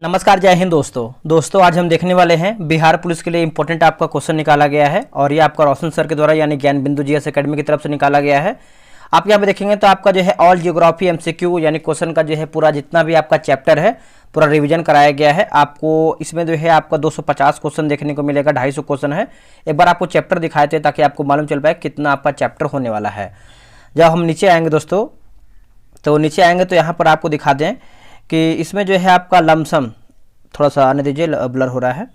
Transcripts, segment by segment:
नमस्कार, जय हिंद दोस्तों आज हम देखने वाले हैं बिहार पुलिस के लिए इंपॉर्टेंट आपका क्वेश्चन निकाला गया है और ये आपका रोशन सर के द्वारा यानी ज्ञान बिंदु जीएस एकेडमी की तरफ से निकाला गया है। आप यहाँ पे देखेंगे तो आपका जो है ऑल जियोग्राफी एमसीक्यू यानी क्वेश्चन का जो है पूरा जितना भी आपका चैप्टर है पूरा रिवीजन कराया गया है। आपको इसमें जो है आपका 250 क्वेश्चन देखने को मिलेगा, 250 क्वेश्चन है। एक बार आपको चैप्टर दिखाए थे ताकि आपको मालूम चल पाए कितना आपका चैप्टर होने वाला है। जब हम नीचे आएंगे दोस्तों तो नीचे आएंगे तो यहाँ पर आपको दिखा दें कि इसमें जो है आपका लमसम थोड़ा सा आने दीजिए, ब्लर हो रहा है।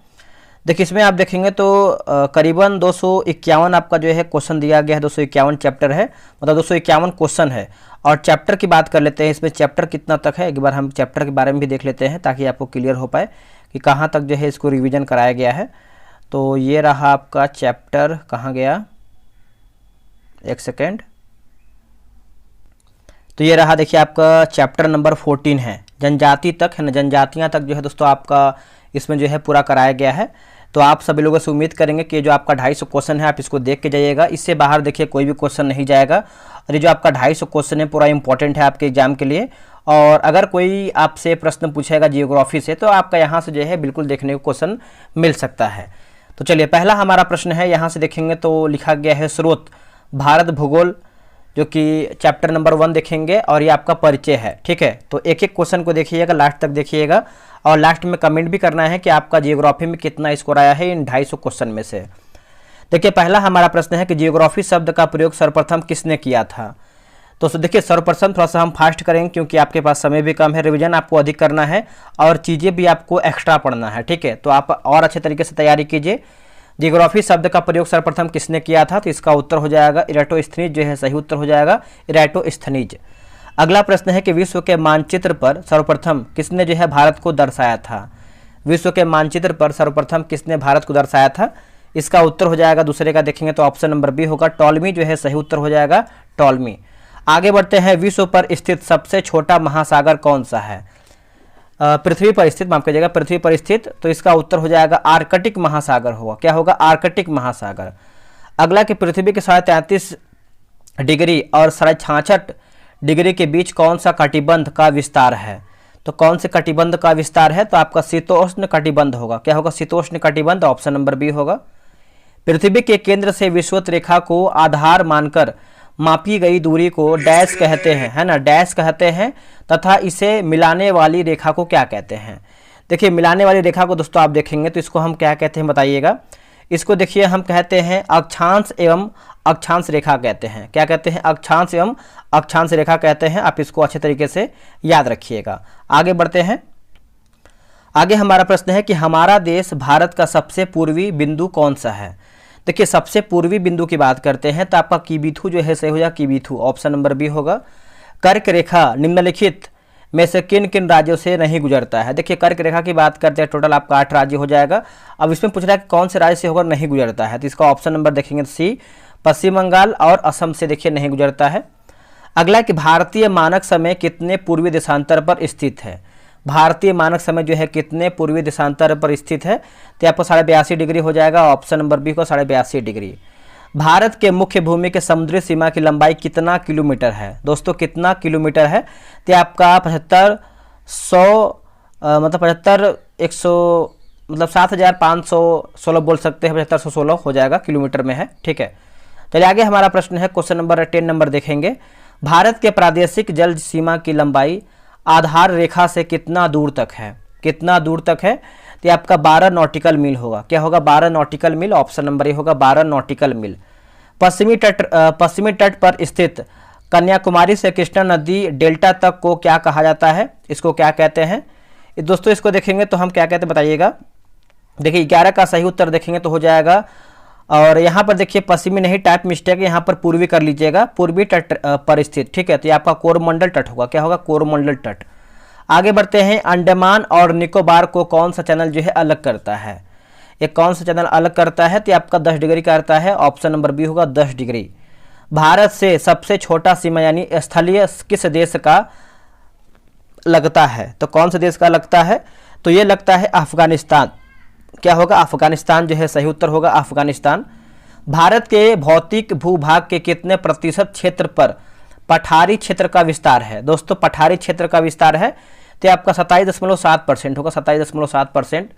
देखिए इसमें आप देखेंगे तो करीबन 251 आपका जो है क्वेश्चन दिया गया है। 251 चैप्टर है, मतलब 251 क्वेश्चन है। और चैप्टर की बात कर लेते हैं, इसमें चैप्टर कितना तक है एक बार हम चैप्टर के बारे में भी देख लेते हैं ताकि आपको क्लियर हो पाए कि कहाँ तक जो है इसको रिविजन कराया गया है। तो ये रहा आपका चैप्टर, कहाँ गया, एक सेकेंड। तो ये रहा, देखिए आपका चैप्टर नंबर 14 है, जनजाति तक है ना, जनजातियाँ तक जो है दोस्तों आपका इसमें जो है पूरा कराया गया है। तो आप सभी लोगों से उम्मीद करेंगे कि जो आपका 250 क्वेश्चन है आप इसको देख के जाइएगा, इससे बाहर देखिए कोई भी क्वेश्चन नहीं जाएगा। और ये जो आपका 250 क्वेश्चन है पूरा इंपॉर्टेंट है आपके एग्जाम के लिए। और अगर कोई आपसे प्रश्न पूछेगा जियोग्राफी से तो आपका यहाँ से जो है बिल्कुल देखने को क्वेश्चन मिल सकता है। तो चलिए पहला हमारा प्रश्न है, यहाँ से देखेंगे तो लिखा गया है स्रोत भारत भूगोल, जो कि चैप्टर नंबर 1 देखेंगे और ये आपका परिचय है। ठीक है, तो एक एक क्वेश्चन को देखिएगा, लास्ट तक देखिएगा और लास्ट में कमेंट भी करना है कि आपका जियोग्राफी में कितना स्कोर आया है इन 250 क्वेश्चन में से। देखिए पहला हमारा प्रश्न है कि जियोग्राफी शब्द का प्रयोग सर्वप्रथम किसने किया था। तो देखिए सर्वप्रथम थोड़ा सा हम फास्ट करेंगे क्योंकि आपके पास समय भी कम है, रिविजन आपको अधिक करना है और चीज़ें भी आपको एक्स्ट्रा पढ़ना है। ठीक है, तो आप और अच्छे तरीके से तैयारी कीजिए। जियोग्राफी शब्द का प्रयोग सर्वप्रथम किसने किया था, तो इसका उत्तर हो जाएगा इराटोस्थनीज, जो है सही उत्तर हो जाएगा इराटोस्थनीज। अगला प्रश्न है कि विश्व के मानचित्र पर सर्वप्रथम किसने जो है भारत को दर्शाया था। विश्व के मानचित्र पर सर्वप्रथम किसने भारत को दर्शाया था, इसका उत्तर हो जाएगा दूसरे का देखेंगे तो ऑप्शन नंबर बी होगा, टॉलमी जो है सही उत्तर हो जाएगा टॉलमी। आगे बढ़ते हैं, विश्व पर स्थित सबसे छोटा महासागर कौन सा है। पृथ्वी पर स्थित, माफ कीजिएगा, पृथ्वी पर स्थित, तो इसका उत्तर हो जाएगा आर्कटिक महासागर होगा। क्या होगा, आर्कटिक महासागर। अगला कि पृथ्वी के 33.5 डिग्री और 66.5 डिग्री के बीच कौन सा कटिबंध का विस्तार है। तो कौन से कटिबंध का विस्तार है, तो आपका शीतोष्ण कटिबंध होगा। क्या होगा, शीतोष्ण कटिबंध, ऑप्शन नंबर बी होगा। पृथ्वी के केंद्र से विषुवत रेखा को आधार मानकर मापी गई दूरी को डैश कहते हैं, है ना, डैश कहते हैं, तथा इसे मिलाने वाली रेखा को क्या कहते हैं। देखिए मिलाने वाली रेखा को दोस्तों आप देखेंगे तो इसको हम क्या कहते हैं बताइएगा। इसको देखिए हम कहते हैं अक्षांश एवं अक्षांश रेखा कहते हैं। क्या कहते हैं, अक्षांश एवं अक्षांश रेखा कहते हैं। आप इसको अच्छे तरीके से याद रखिएगा। आगे बढ़ते हैं, आगे हमारा प्रश्न है कि हमारा देश भारत का सबसे पूर्वी बिंदु कौन सा है। देखिए सबसे पूर्वी बिंदु की बात करते हैं तो आपका कीबीथू जो है सही हो जाएगा, कीबीथू, ऑप्शन नंबर बी होगा। कर्क रेखा निम्नलिखित में से किन किन राज्यों से नहीं गुजरता है। देखिए कर्क रेखा की बात करते हैं, टोटल आपका 8 राज्य हो जाएगा। अब इसमें पूछ रहा है कि कौन से राज्य से होकर नहीं गुजरता है, तो इसका ऑप्शन नंबर देखेंगे सी, पश्चिम बंगाल और असम से देखिए नहीं गुजरता है। अगला कि भारतीय मानक समय कितने पूर्वी देशांतर पर स्थित है। भारतीय मानक समय जो है कितने पूर्वी देशांतर पर स्थित है, तो आपको 82.5 डिग्री हो जाएगा, ऑप्शन नंबर बी को 82.5 डिग्री। भारत के मुख्य भूमि के समुद्री सीमा की लंबाई कितना किलोमीटर है। दोस्तों कितना किलोमीटर है, तो आपका 7,516 बोल सकते हैं, 7,516 हो जाएगा, किलोमीटर में है। ठीक है, चलिए आगे हमारा प्रश्न है, क्वेश्चन नंबर 10 नंबर देखेंगे। भारत के प्रादेशिक जल सीमा की लंबाई आधार रेखा से कितना दूर तक है। कितना दूर तक है, तो आपका 12 नॉटिकल मील होगा। क्या होगा, 12 नॉटिकल मील, ऑप्शन नंबर ए होगा 12 नॉटिकल मील। पश्चिमी तट पर स्थित कन्याकुमारी से कृष्णा नदी डेल्टा तक को क्या कहा जाता है, इसको क्या कहते हैं। दोस्तों इसको देखेंगे तो हम क्या कहते हैं बताइएगा। देखिए 11 का सही उत्तर देखेंगे तो हो जाएगा, और यहाँ पर देखिए पश्चिमी नहीं, टाइप मिस्टेक है, यहाँ पर पूर्वी कर लीजिएगा, पूर्वी तट पर स्थित। ठीक है, तो ये आपका कोरोमंडल तट होगा। क्या होगा, कोरोमंडल तट। आगे बढ़ते हैं, अंडमान और निकोबार को कौन सा चैनल जो है अलग करता है। ये कौन सा चैनल अलग करता है, तो आपका 10 डिग्री करता है, ऑप्शन नंबर बी होगा 10 डिग्री। भारत से सबसे छोटा सीमा यानी स्थलीय किस देश का लगता है, तो कौन से देश का लगता है, तो ये लगता है अफगानिस्तान। क्या होगा, अफगानिस्तान जो है सही उत्तर होगा अफगानिस्तान। भारत के भौतिक भूभाग के कितने प्रतिशत क्षेत्र पर पठारी क्षेत्र का विस्तार है। दोस्तों पठारी क्षेत्र का विस्तार है, तो ये आपका 27.7% होगा, 27.7%।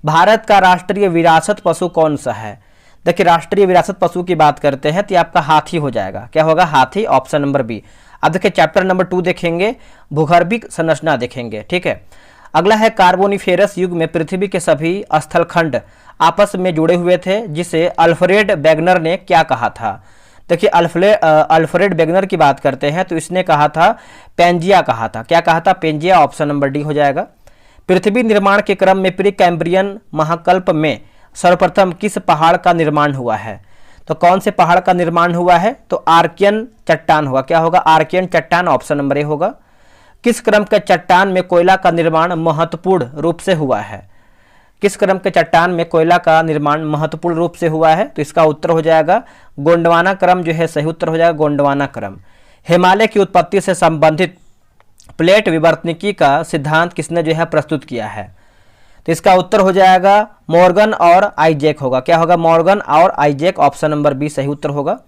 भारत का राष्ट्रीय विरासत पशु कौन सा है? देखिए राष्ट्रीय विरासत पशु की बात करते हैं तो ये आपका हाथी हो जाएगा। क्या होगा? हाथी, ऑप्शन नंबर बी। अब देखिए चैप्टर नंबर 2 देखेंगे, भूगर्भिक संरचना देखेंगे। ठीक है, अगला है कार्बोनिफेरस युग में पृथ्वी के सभी स्थलखंड आपस में जुड़े हुए थे, जिसे अल्फ्रेड वेगनर ने क्या कहा था? देखिए अल्फ्रेड वेगनर की बात करते हैं तो इसने कहा था पेंजिया कहा था। क्या कहा था? पेंजिया, ऑप्शन नंबर डी हो जाएगा। पृथ्वी निर्माण के क्रम में प्री कैम्ब्रियन महाकल्प में सर्वप्रथम किस पहाड़ का निर्माण हुआ है? तो कौन से पहाड़ का निर्माण हुआ है? तो आर्कियन चट्टान होगा। क्या होगा? आर्कियन चट्टान, ऑप्शन नंबर ए होगा। किस क्रम के चट्टान में कोयला का निर्माण महत्वपूर्ण रूप से हुआ है? किस क्रम के चट्टान में कोयला का निर्माण महत्वपूर्ण रूप से हुआ है? तो इसका उत्तर हो जाएगा गोंडवाना क्रम जो है सही उत्तर हो जाएगा, गोंडवाना क्रम। हिमालय की उत्पत्ति से संबंधित प्लेट विवर्तनिकी का सिद्धांत किसने जो है प्रस्तुत किया है? तो इसका उत्तर हो जाएगा मॉर्गन और आइजैक होगा। क्या होगा? मॉर्गन और आइजैक, ऑप्शन नंबर बी सही उत्तर होगा।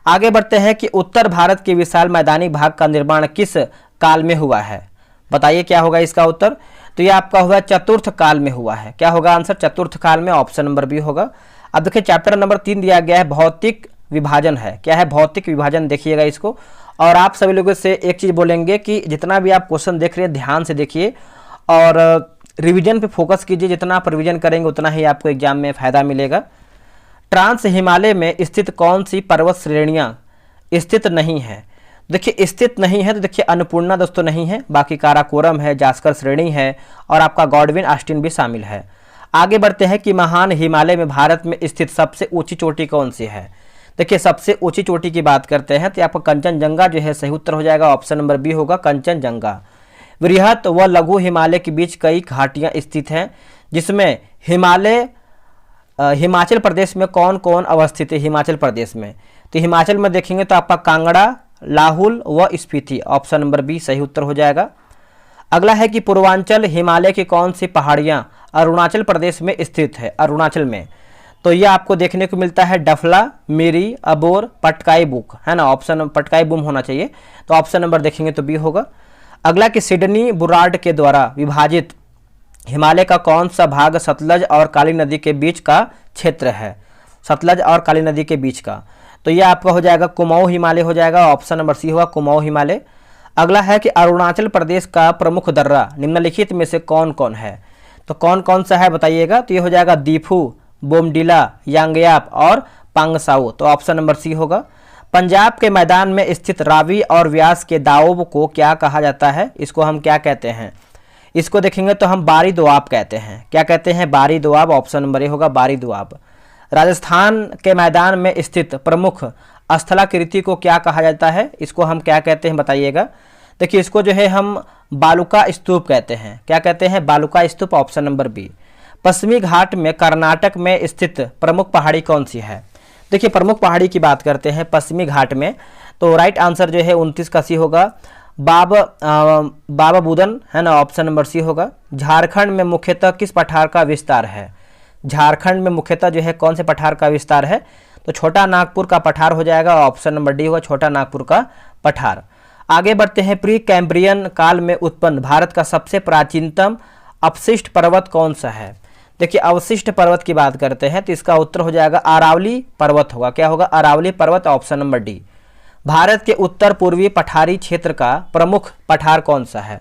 आगे बढ़ते हैं कि उत्तर भारत के विशाल मैदानी भाग का निर्माण किस काल में हुआ है? बताइए क्या होगा इसका उत्तर? तो ये आपका हुआ चतुर्थ काल में हुआ है। क्या होगा आंसर? चतुर्थ काल में, ऑप्शन नंबर बी होगा। अब देखिए चैप्टर नंबर 3 दिया गया है भौतिक विभाजन है। क्या है? भौतिक विभाजन, देखिएगा इसको। और आप सभी लोगों से एक चीज बोलेंगे कि जितना भी आप क्वेश्चन देख रहे हैं ध्यान से देखिए और रिवीजन पे फोकस कीजिए। जितना आप रिवीजन करेंगे उतना ही आपको एग्जाम में फायदा मिलेगा। ट्रांस हिमालय में स्थित कौन सी पर्वत श्रेणियां स्थित नहीं है? देखिए स्थित नहीं है तो देखिए अन्नपूर्णा दोस्तों नहीं है, बाकी काराकोरम है, जास्कर श्रेणी है और आपका गॉडविन ऑस्टिन भी शामिल है। आगे बढ़ते हैं कि महान हिमालय में भारत में स्थित सबसे ऊंची चोटी कौन सी है? देखिए सबसे ऊंची चोटी की बात करते हैं तो आपका कंचनजंगा जो है सही उत्तर हो जाएगा, ऑप्शन नंबर बी होगा, कंचनजंगा। वृहत व लघु हिमालय के बीच कई घाटियां स्थित हैं, जिसमें हिमाचल प्रदेश में कौन कौन अवस्थित है? हिमाचल प्रदेश में तो हिमाचल में देखेंगे तो आपका कांगड़ा, लाहुल व स्पीति, ऑप्शन नंबर बी सही उत्तर हो जाएगा। अगला है कि पूर्वांचल हिमालय की कौन सी पहाड़ियां अरुणाचल प्रदेश में स्थित है? अरुणाचल में तो यह आपको देखने को मिलता है डफला, मिरी, अबोर, पटकाई बुक, है ना, ऑप्शन पटकाई बुम होना चाहिए, तो ऑप्शन नंबर देखेंगे तो बी होगा। अगला कि सिडनी बुरार्ड के द्वारा विभाजित हिमालय का कौन सा भाग सतलज और काली नदी के बीच का क्षेत्र है? सतलज और काली नदी के बीच का, तो यह आपका हो जाएगा कुमाऊं हिमालय हो जाएगा, ऑप्शन नंबर सी होगा, कुमाऊं हिमालय। अगला है कि अरुणाचल प्रदेश का प्रमुख दर्रा निम्नलिखित में से कौन कौन है? तो कौन कौन सा है बताइएगा? तो ये हो जाएगा दीफू, बोमडिला, यांगयाप और पांगसाऊ, तो ऑप्शन नंबर सी होगा। पंजाब के मैदान में स्थित रावी और व्यास के दाओब को क्या कहा जाता है? इसको हम क्या कहते हैं? इसको देखेंगे तो हम बारी दोआब कहते हैं। क्या कहते हैं? बारी दोआब, ऑप्शन नंबर ए होगा, बारी दोआब। राजस्थान के मैदान में स्थित प्रमुख स्थलाकृति को क्या कहा जाता है? इसको हम क्या कहते हैं बताइएगा? देखिए इसको जो है हम बालुका स्तूप कहते हैं। क्या कहते हैं? बालुका स्तूप, ऑप्शन नंबर बी। पश्चिमी घाट में कर्नाटक में स्थित प्रमुख पहाड़ी कौन सी है? देखिए प्रमुख पहाड़ी की बात करते हैं पश्चिमी घाट में, तो राइट आंसर जो है 29 का सी होगा, बाबा बुदन, है ना, ऑप्शन नंबर सी होगा। झारखंड में मुख्यतः किस पठार का विस्तार है? झारखंड में मुख्यतः जो है कौन से पठार का विस्तार है? तो छोटा नागपुर का पठार हो जाएगा, ऑप्शन नंबर डी होगा, छोटा नागपुर का पठार। आगे बढ़ते हैं, प्री कैम्ब्रियन काल में उत्पन्न भारत का सबसे प्राचीनतम अवशिष्ट पर्वत कौन सा है? देखिए अवशिष्ट पर्वत की बात करते हैं तो इसका उत्तर हो जाएगा अरावली पर्वत होगा। क्या होगा? अरावली पर्वत, ऑप्शन नंबर डी। भारत के उत्तर पूर्वी पठारी क्षेत्र का प्रमुख पठार कौन सा है?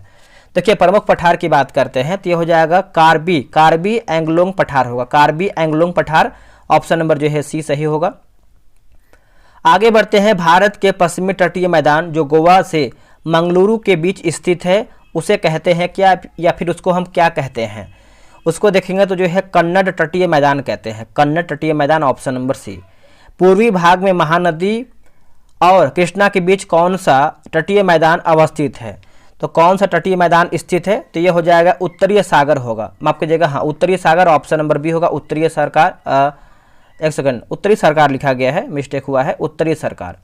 देखिए प्रमुख पठार की बात करते हैं तो ये हो जाएगा कार्बी एंगलोंग पठार होगा, कार्बी एंगलोंग पठार, ऑप्शन नंबर जो है सी सही होगा। आगे बढ़ते हैं, भारत के पश्चिमी तटीय मैदान जो गोवा से मंगलुरु के बीच स्थित है उसे कहते हैं क्या, या फिर उसको हम क्या कहते हैं? उसको देखेंगे तो जो है कन्नड़ तटीय मैदान कहते हैं, कन्नड़ तटीय मैदान, ऑप्शन नंबर सी। पूर्वी भाग में महानदी और कृष्णा के बीच कौन सा तटीय मैदान अवस्थित है? तो कौन सा तटीय मैदान स्थित है? तो ये हो जाएगा उत्तरीय सागर होगा, माफ कीजिएगा, हाँ उत्तरीय सागर, ऑप्शन नंबर बी होगा, उत्तरीय सरकार। एक सेकंड, उत्तरी सरकार लिखा गया है, मिस्टेक हुआ है, उत्तरीय सरकार।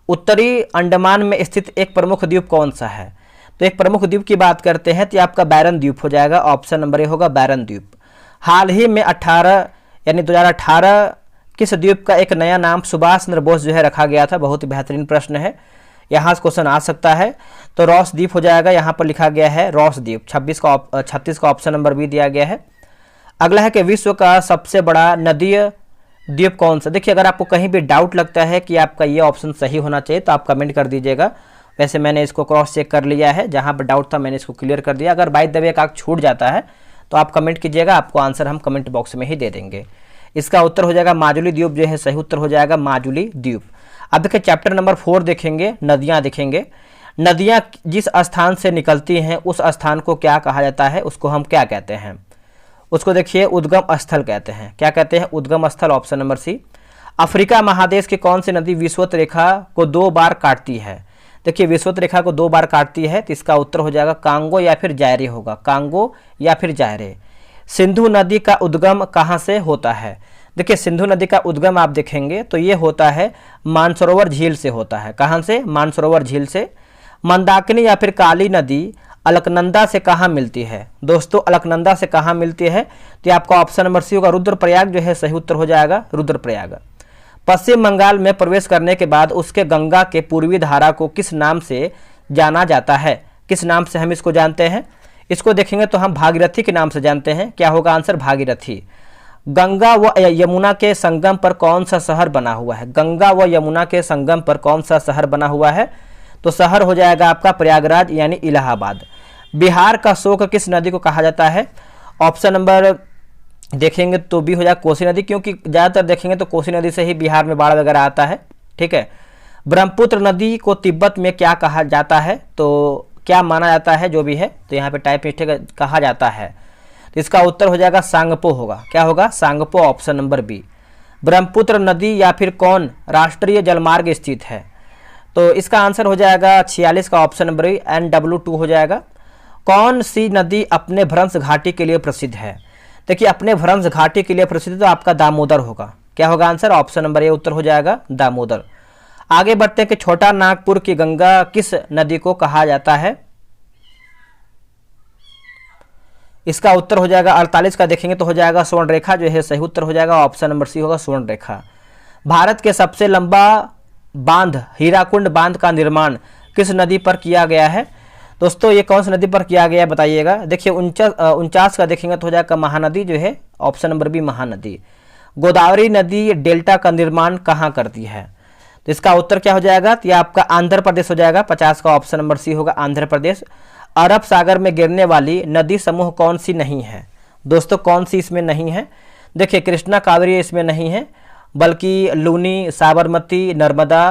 उत्तरी अंडमान में स्थित एक प्रमुख द्वीप कौन सा है? तो एक प्रमुख द्वीप की बात करते हैं तो आपका बैरन द्वीप हो जाएगा, ऑप्शन नंबर ए होगा, बैरन द्वीप। हाल ही में 2018 किस द्वीप का एक नया नाम सुभाष चंद्र बोस जो है रखा गया था? बहुत ही बेहतरीन प्रश्न है। यहाँ से क्वेश्चन आ सकता है। तो रॉस द्वीप हो जाएगा, यहाँ पर लिखा गया है रॉस द्वीप। 36 का ऑप्शन नंबर बी दिया गया है। अगला है कि विश्व का सबसे बड़ा नदीय द्वीप कौन सा। देखिए अगर आपको कहीं भी डाउट लगता है कि आपका ये ऑप्शन सही होना चाहिए तो आप कमेंट कर दीजिएगा। वैसे मैंने इसको क्रॉस चेक कर लिया है, जहाँ पर डाउट था मैंने इसको क्लियर कर दिया। अगर बाय द वे का छूट जाता है तो आप कमेंट कीजिएगा, आपको आंसर हम कमेंट बॉक्स में ही दे देंगे। इसका उत्तर हो जाएगा माजुली द्वीप, जो है सही उत्तर हो जाएगा माजुली द्वीप। अब देखिए चैप्टर नंबर 4 देखेंगे, नदियाँ देखेंगे। नदियाँ जिस स्थान से निकलती हैं उस स्थान को क्या कहा जाता है, उसको हम क्या कहते हैं। उसको देखिए उद्गम स्थल कहते हैं। क्या कहते हैं, उद्गम स्थल, ऑप्शन नंबर सी। अफ्रीका महादेश की कौन सी नदी विषुवत रेखा को 2 बार काटती है। देखिए विषुवत रेखा को 2 बार काटती है तो इसका उत्तर हो जाएगा कांगो या फिर जायरे होगा, कांगो या फिर जायरे। सिंधु नदी का उद्गम कहाँ से होता है। देखिए सिंधु नदी का उद्गम आप देखेंगे तो ये होता है मानसरोवर झील से होता है। कहाँ से, मानसरोवर झील से। मंदाकिनी या फिर काली नदी अलकनंदा से कहाँ मिलती है। दोस्तों अलकनंदा से कहाँ मिलती है, तो आपका ऑप्शन नंबर सी होगा रुद्रप्रयाग, जो है सही उत्तर हो जाएगा रुद्रप्रयाग। पश्चिम बंगाल में प्रवेश करने के बाद उसके गंगा के पूर्वी धारा को किस नाम से जाना जाता है। किस नाम से हम इसको जानते हैं, इसको देखेंगे तो हम भागीरथी के नाम से जानते हैं। क्या होगा आंसर, भागीरथी। गंगा व यमुना के संगम पर कौन सा शहर बना हुआ है। गंगा व यमुना के संगम पर कौन सा शहर बना हुआ है, तो शहर हो जाएगा आपका प्रयागराज यानी इलाहाबाद। बिहार का शोक किस नदी को कहा जाता है। ऑप्शन नंबर देखेंगे तो भी हो जाएगा कोसी नदी, क्योंकि ज़्यादातर देखेंगे तो कोसी नदी से ही बिहार में बाढ़ वगैरह आता है। ठीक है। ब्रह्मपुत्र नदी को तिब्बत में क्या कहा जाता है, तो क्या माना जाता है, जो भी है तो यहाँ पे टाइप मिस्टेक कहा जाता है। तो इसका उत्तर हो जाएगा सांगपो होगा। क्या होगा, Tsangpo, option number B. Brahmaputra नदी या फिर कौन राष्ट्रीय जलमार्ग स्थित है, तो इसका आंसर हो जाएगा 46 का ऑप्शन नंबर NW2 हो जाएगा। कौन सी नदी अपने भ्रंश घाटी के लिए प्रसिद्ध है। देखिए अपने भ्रंश घाटी के लिए प्रसिद्ध तो आपका दामोदर होगा। क्या होगा आंसर, ऑप्शन नंबर ए उत्तर हो जाएगा दामोदर। आगे बढ़ते हैं कि छोटा नागपुर की गंगा किस नदी को कहा जाता है। इसका उत्तर हो जाएगा 48 का देखेंगे तो हो जाएगा स्वर्णरेखा, जो है सही उत्तर हो जाएगा ऑप्शन नंबर सी होगा स्वर्णरेखा। भारत के सबसे लंबा बांध हीराकुंड बांध का निर्माण किस नदी पर किया गया है। दोस्तों ये कौन सी नदी पर किया गया है बताइएगा। देखिए 49 का देखेंगे तो हो जाएगा महानदी, जो है option number B Mahanadi. Godavari नदी डेल्टा का निर्माण कहाँ करती है, तो इसका उत्तर क्या हो जाएगा, तो ये आपका आंध्र प्रदेश हो जाएगा। 50 का ऑप्शन नंबर सी होगा आंध्र प्रदेश। अरब सागर में गिरने वाली नदी समूह कौन सी नहीं है। दोस्तों कौन सी इसमें नहीं है, देखिए कृष्णा कावेरी इसमें नहीं है, बल्कि लूनी, साबरमती, नर्मदा,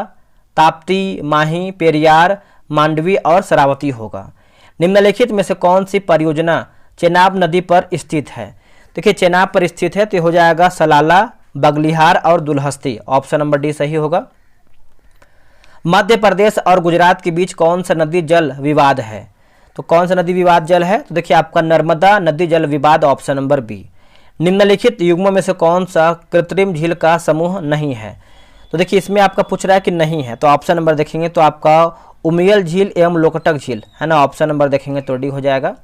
ताप्ती, माही, पेरियार, मांडवी और शरावती होगा। निम्नलिखित में से कौन सी परियोजना चेनाब नदी पर स्थित है। देखिए चेनाब पर स्थित है तो हो जाएगा सलाला, बगलिहार और दुल्हस्ती, ऑप्शन नंबर डी सही होगा। मध्य प्रदेश और गुजरात के बीच कौन सा नदी जल विवाद है, तो कौन सा नदी विवाद जल है, तो देखिए आपका नर्मदा नदी जल विवाद, ऑप्शन नंबर बी। निम्नलिखित युग्मों में से कौन सा कृत्रिम झील का समूह नहीं है, तो देखिए इसमें आपका पूछ रहा है कि नहीं है, तो ऑप्शन नंबर देखेंगे तो आपका उमियल झील एवं लोकटक झील है ना, ऑप्शन नंबर देखेंगे तो डी हो जाएगा।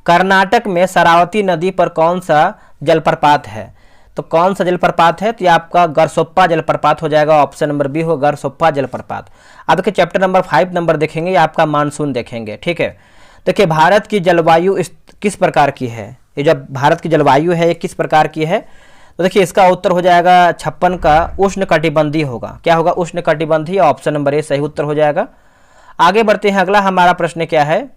कर्नाटक में शरावती नदी पर कौन सा जलप्रपात है, तो कौन सा जलप्रपात है, तो ये आपका गरसोप्पा जलप्रपात हो जाएगा, ऑप्शन नंबर बी हो गरसोप्पा जलप्रपात। अब देखिए चैप्टर नंबर 5 नंबर देखेंगे, ये आपका मानसून देखेंगे। ठीक है। देखिए भारत की जलवायु किस प्रकार की है, ये जब भारत की जलवायु है ये किस प्रकार की है, तो देखिए इसका उत्तर हो जाएगा 56 का उष्णकटिबंधीय होगा। क्या होगा, उष्णकटिबंधीय, ऑप्शन नंबर ए सही उत्तर हो जाएगा। आगे बढ़ते हैं, अगला हमारा प्रश्न क्या है,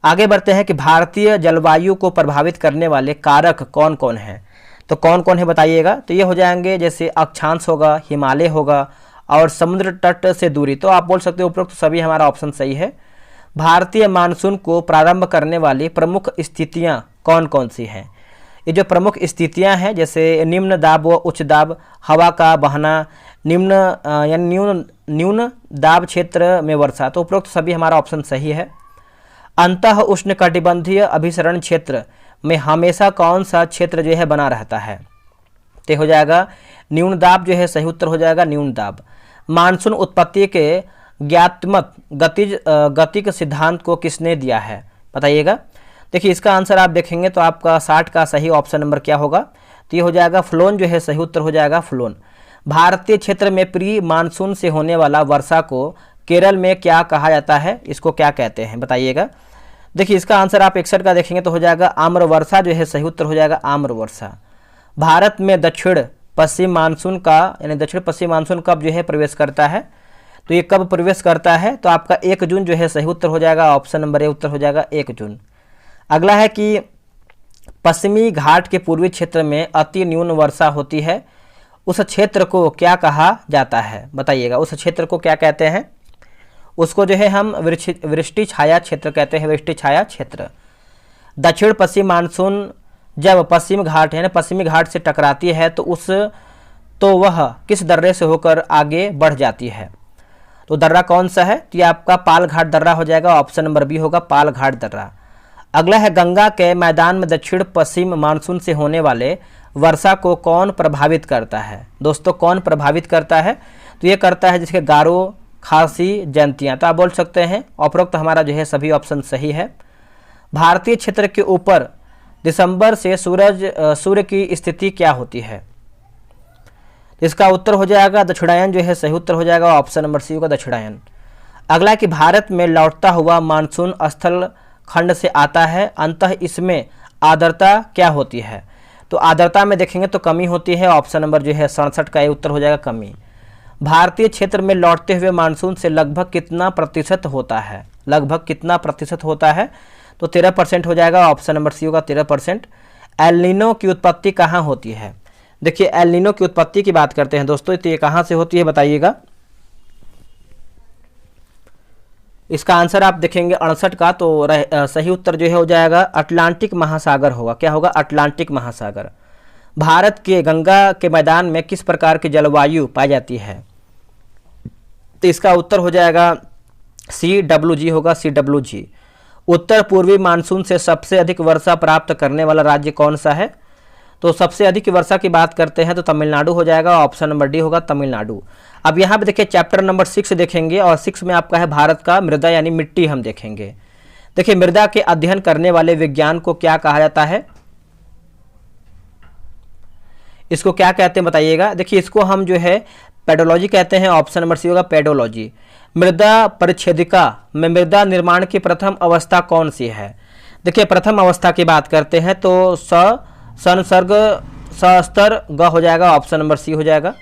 आगे बढ़ते हैं कि भारतीय जलवायु को प्रभावित करने वाले कारक कौन कौन हैं, तो कौन कौन है बताइएगा। तो ये हो जाएंगे जैसे अक्षांश होगा, हिमालय होगा और समुद्र तट से दूरी, तो आप बोल सकते हो उपरोक्त सभी हमारा ऑप्शन सही है। भारतीय मानसून को प्रारंभ करने वाली प्रमुख स्थितियां कौन कौन सी हैं, ये जो प्रमुख स्थितियां हैं जैसे निम्न दाब व उच्च दाब, हवा का बहना, निम्न यानी न्यून दाब क्षेत्र में वर्षा, तो उपरोक्त सभी हमारा ऑप्शन सही है। अंतः उष्णकटिबंधीय अभिसरण क्षेत्र में हमेशा कौन सा क्षेत्र जो है बना रहता है, तो हो जाएगा न्यून दाब, जो है सही उत्तर हो जाएगा न्यून दाब। मानसून उत्पत्ति के ज्ञातमक गतिक सिद्धांत को किसने दिया है बताइएगा। देखिए इसका आंसर आप देखेंगे तो आपका 60 का सही ऑप्शन नंबर क्या होगा, तो ये हो जाएगा फ्लोन, जो है सही उत्तर हो जाएगा फ्लोन। भारतीय क्षेत्र में प्री मानसून से होने वाला वर्षा को केरल में क्या कहा जाता है, इसको क्या कहते हैं बताइएगा। देखिए इसका आंसर आप 61 का देखेंगे तो हो जाएगा आम्रवर्षा जो है सही उत्तर हो जाएगा आम्रवर्षा। भारत में दक्षिण पश्चिम मानसून का यानी दक्षिण पश्चिम मानसून कब जो है प्रवेश करता है, तो ये कब प्रवेश करता है, तो आपका 1 जून जो है सही उत्तर हो जाएगा, ऑप्शन नंबर ए उत्तर हो जाएगा 1 जून। अगला है कि पश्चिमी घाट के पूर्वी क्षेत्र में अति न्यून वर्षा होती है, उस क्षेत्र को क्या कहा जाता है बताइएगा, उस क्षेत्र को क्या कहते हैं, उसको जो है हम वृष्टि छाया क्षेत्र कहते हैं, वृष्टि छाया क्षेत्र। दक्षिण पश्चिम मानसून जब पश्चिम घाट है ना पश्चिमी घाट से टकराती है तो वह किस दर्रे से होकर आगे बढ़ जाती है, तो दर्रा कौन सा है, तो ये आपका पाल घाट दर्रा हो जाएगा, ऑप्शन नंबर बी होगा पाल घाट दर्रा। अगला है गंगा के मैदान में दक्षिण पश्चिम मानसून से होने वाले वर्षा को कौन प्रभावित करता है, दोस्तों कौन प्रभावित करता है, तो ये करता है जिसके गारो खासी जयंतियाँ, तो आप बोल सकते हैं उपरोक्त हमारा जो है सभी ऑप्शन सही है। भारतीय क्षेत्र के ऊपर दिसंबर से सूर्य की स्थिति क्या होती है, इसका उत्तर हो जाएगा दक्षिणायन जो है सही उत्तर हो जाएगा, ऑप्शन नंबर सी होगा दक्षिणायन। अगला कि भारत में लौटता हुआ मानसून स्थल खंड से आता है, अंततः इसमें आर्द्रता क्या होती है, तो आर्द्रता में देखेंगे तो कमी होती है, ऑप्शन नंबर जो है 67 का ये उत्तर हो जाएगा कमी। भारतीय क्षेत्र में लौटते हुए मानसून से लगभग कितना प्रतिशत होता है, लगभग कितना प्रतिशत होता है, तो 13% हो जाएगा, ऑप्शन नंबर सी होगा 13%। एल नीनो की उत्पत्ति कहाँ होती है, देखिए एल नीनो की उत्पत्ति की बात करते हैं दोस्तों, तो ये कहाँ से होती है बताइएगा। इसका आंसर आप देखेंगे 68 का, तो सही उत्तर जो है हो जाएगा अटलांटिक महासागर होगा, क्या होगा अटलांटिक महासागर। भारत के गंगा के मैदान में किस प्रकार की जलवायु पाई जाती है, तो इसका उत्तर हो जाएगा CWG होगा, CWG। उत्तर पूर्वी मानसून से सबसे अधिक वर्षा प्राप्त करने वाला राज्य कौन सा है, तो सबसे अधिक वर्षा की बात करते हैं तो तमिलनाडु हो जाएगा, ऑप्शन नंबर डी होगा तमिलनाडु। अब यहाँ पे देखिए चैप्टर नंबर 6 देखेंगे और 6 में आपका है भारत का मृदा यानी मिट्टी हम देखेंगे। देखिए मृदा के अध्ययन करने वाले विज्ञान को क्या कहा जाता है, इसको क्या कहते हैं बताइएगा। देखिए इसको हम जो है पेडोलॉजी कहते हैं, ऑप्शन नंबर सी होगा पेडोलॉजी। मृदा परिच्छेदिका में मृदा निर्माण की प्रथम अवस्था कौन सी है, देखिए प्रथम अवस्था की बात करते हैं तो संसर्ग सस्तर ग हो जाएगा, ऑप्शन नंबर सी हो जाएगा।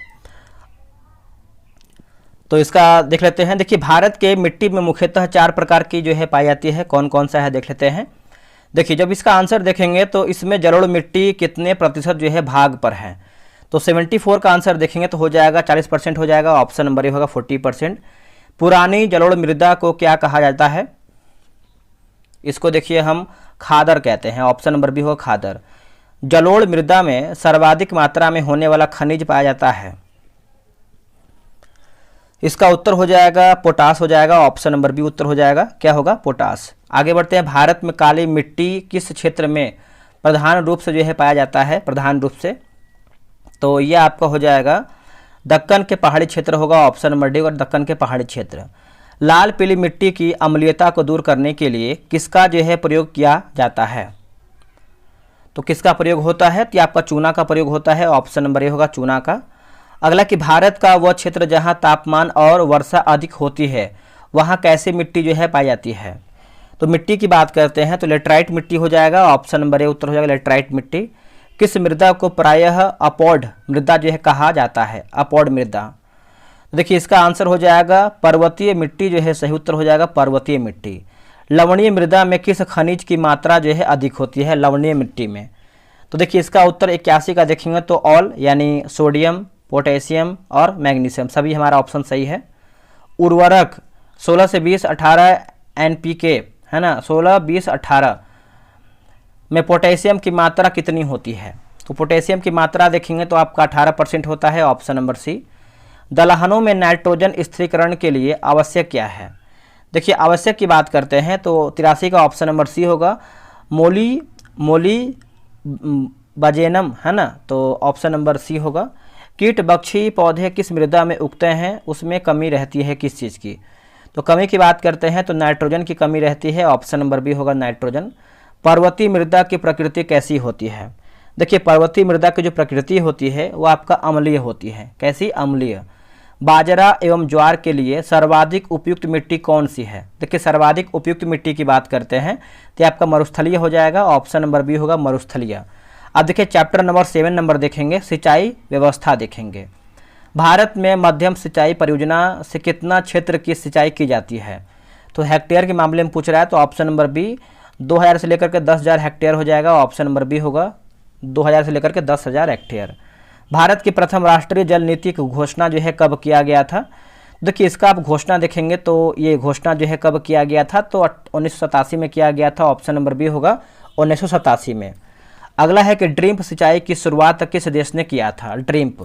तो इसका देख लेते हैं। देखिए भारत के मिट्टी में मुख्यतः 4 प्रकार की जो है पाई जाती है, कौन कौन सा है देख लेते हैं। देखिए जब इसका आंसर देखेंगे तो इसमें जलोढ़ मिट्टी कितने प्रतिशत जो है भाग पर है, तो 74 का आंसर देखेंगे तो हो जाएगा 40% हो जाएगा, ऑप्शन नंबर ए होगा 40%। पुरानी जलोढ़ मृदा को क्या कहा जाता है, इसको देखिए हम खादर कहते हैं, ऑप्शन नंबर बी होगा खादर। जलोढ़ मृदा में सर्वाधिक मात्रा में होने वाला खनिज पाया जाता है, इसका उत्तर हो जाएगा पोटास हो जाएगा, ऑप्शन नंबर बी उत्तर हो जाएगा, क्या होगा पोटास। आगे बढ़ते हैं। भारत में काली मिट्टी किस क्षेत्र में प्रधान रूप से जो है पाया जाता है, प्रधान रूप से, तो यह आपका हो जाएगा दक्कन के पहाड़ी क्षेत्र होगा, ऑप्शन नंबर डी और दक्कन के पहाड़ी क्षेत्र। लाल पीली मिट्टी की अम्लीयता को दूर करने के लिए किसका जो है प्रयोग किया जाता है, तो किसका प्रयोग होता है, तो आपका चूना का प्रयोग होता है, ऑप्शन नंबर ए होगा चूना का। अगला कि भारत का वह क्षेत्र जहां तापमान और वर्षा अधिक होती है वहां कैसी मिट्टी जो है पाई जाती है, तो मिट्टी की बात करते हैं तो लेटराइट मिट्टी हो जाएगा, ऑप्शन नंबर ए उत्तर हो जाएगा लेटराइट मिट्टी। किस मृदा को प्रायः अपॉड मृदा जो है कहा जाता है, अपॉड मृदा, देखिए इसका आंसर हो जाएगा पर्वतीय मिट्टी जो है सही उत्तर हो जाएगा पर्वतीय मिट्टी। लवणीय मृदा में किस खनिज की मात्रा जो है अधिक होती है लवणीय मिट्टी में, तो देखिए इसका उत्तर 81 का देखेंगे तो ऑल यानी सोडियम पोटेशियम और मैग्नीशियम, सभी हमारा ऑप्शन सही है। उर्वरक 16 से 20 18 NPK है ना, 16 20 18 में पोटेशियम की मात्रा कितनी होती है, तो पोटेशियम की मात्रा देखेंगे तो आपका 18% होता है, ऑप्शन नंबर सी। दलहनों में नाइट्रोजन स्थिरीकरण के लिए आवश्यक क्या है, देखिए आवश्यक की बात करते हैं तो 83 का ऑप्शन नंबर सी होगा मोली बजेनम है ना, तो ऑप्शन नंबर सी होगा। कीट बख्शी पौधे किस मृदा में उगते हैं, उसमें कमी रहती है किस चीज़ की, तो कमी की बात करते हैं तो नाइट्रोजन की कमी रहती है, ऑप्शन नंबर बी होगा नाइट्रोजन। पर्वतीय मृदा की प्रकृति कैसी होती है, देखिए पर्वतीय मृदा की जो प्रकृति होती है वो आपका अम्लीय होती है, कैसी अम्लीय। बाजरा एवं ज्वार के लिए सर्वाधिक उपयुक्त मिट्टी कौन सी है? देखिए सर्वाधिक उपयुक्त मिट्टी की बात करते हैं तो ये आपका मरुस्थलीय हो जाएगा, ऑप्शन नंबर बी होगा मरुस्थलीय। अब देखिए चैप्टर नंबर 7 नंबर देखेंगे, सिंचाई व्यवस्था देखेंगे। भारत में मध्यम सिंचाई परियोजना से कितना क्षेत्र की सिंचाई की जाती है? तो हेक्टेयर के मामले में पूछ रहा है, तो ऑप्शन नंबर बी 2000 से लेकर के 10,000 हेक्टेयर हो जाएगा, ऑप्शन नंबर बी होगा 2000 से लेकर के 10,000 हेक्टेयर। भारत की प्रथम राष्ट्रीय जल नीति की घोषणा जो है कब किया गया था? देखिए इसका आप घोषणा देखेंगे तो ये घोषणा जो है कब किया गया था, तो 1987 में किया गया था, ऑप्शन नंबर बी होगा 1987 में। अगला है कि ड्रिप सिंचाई की शुरुआत किस देश ने किया था? ड्रिप,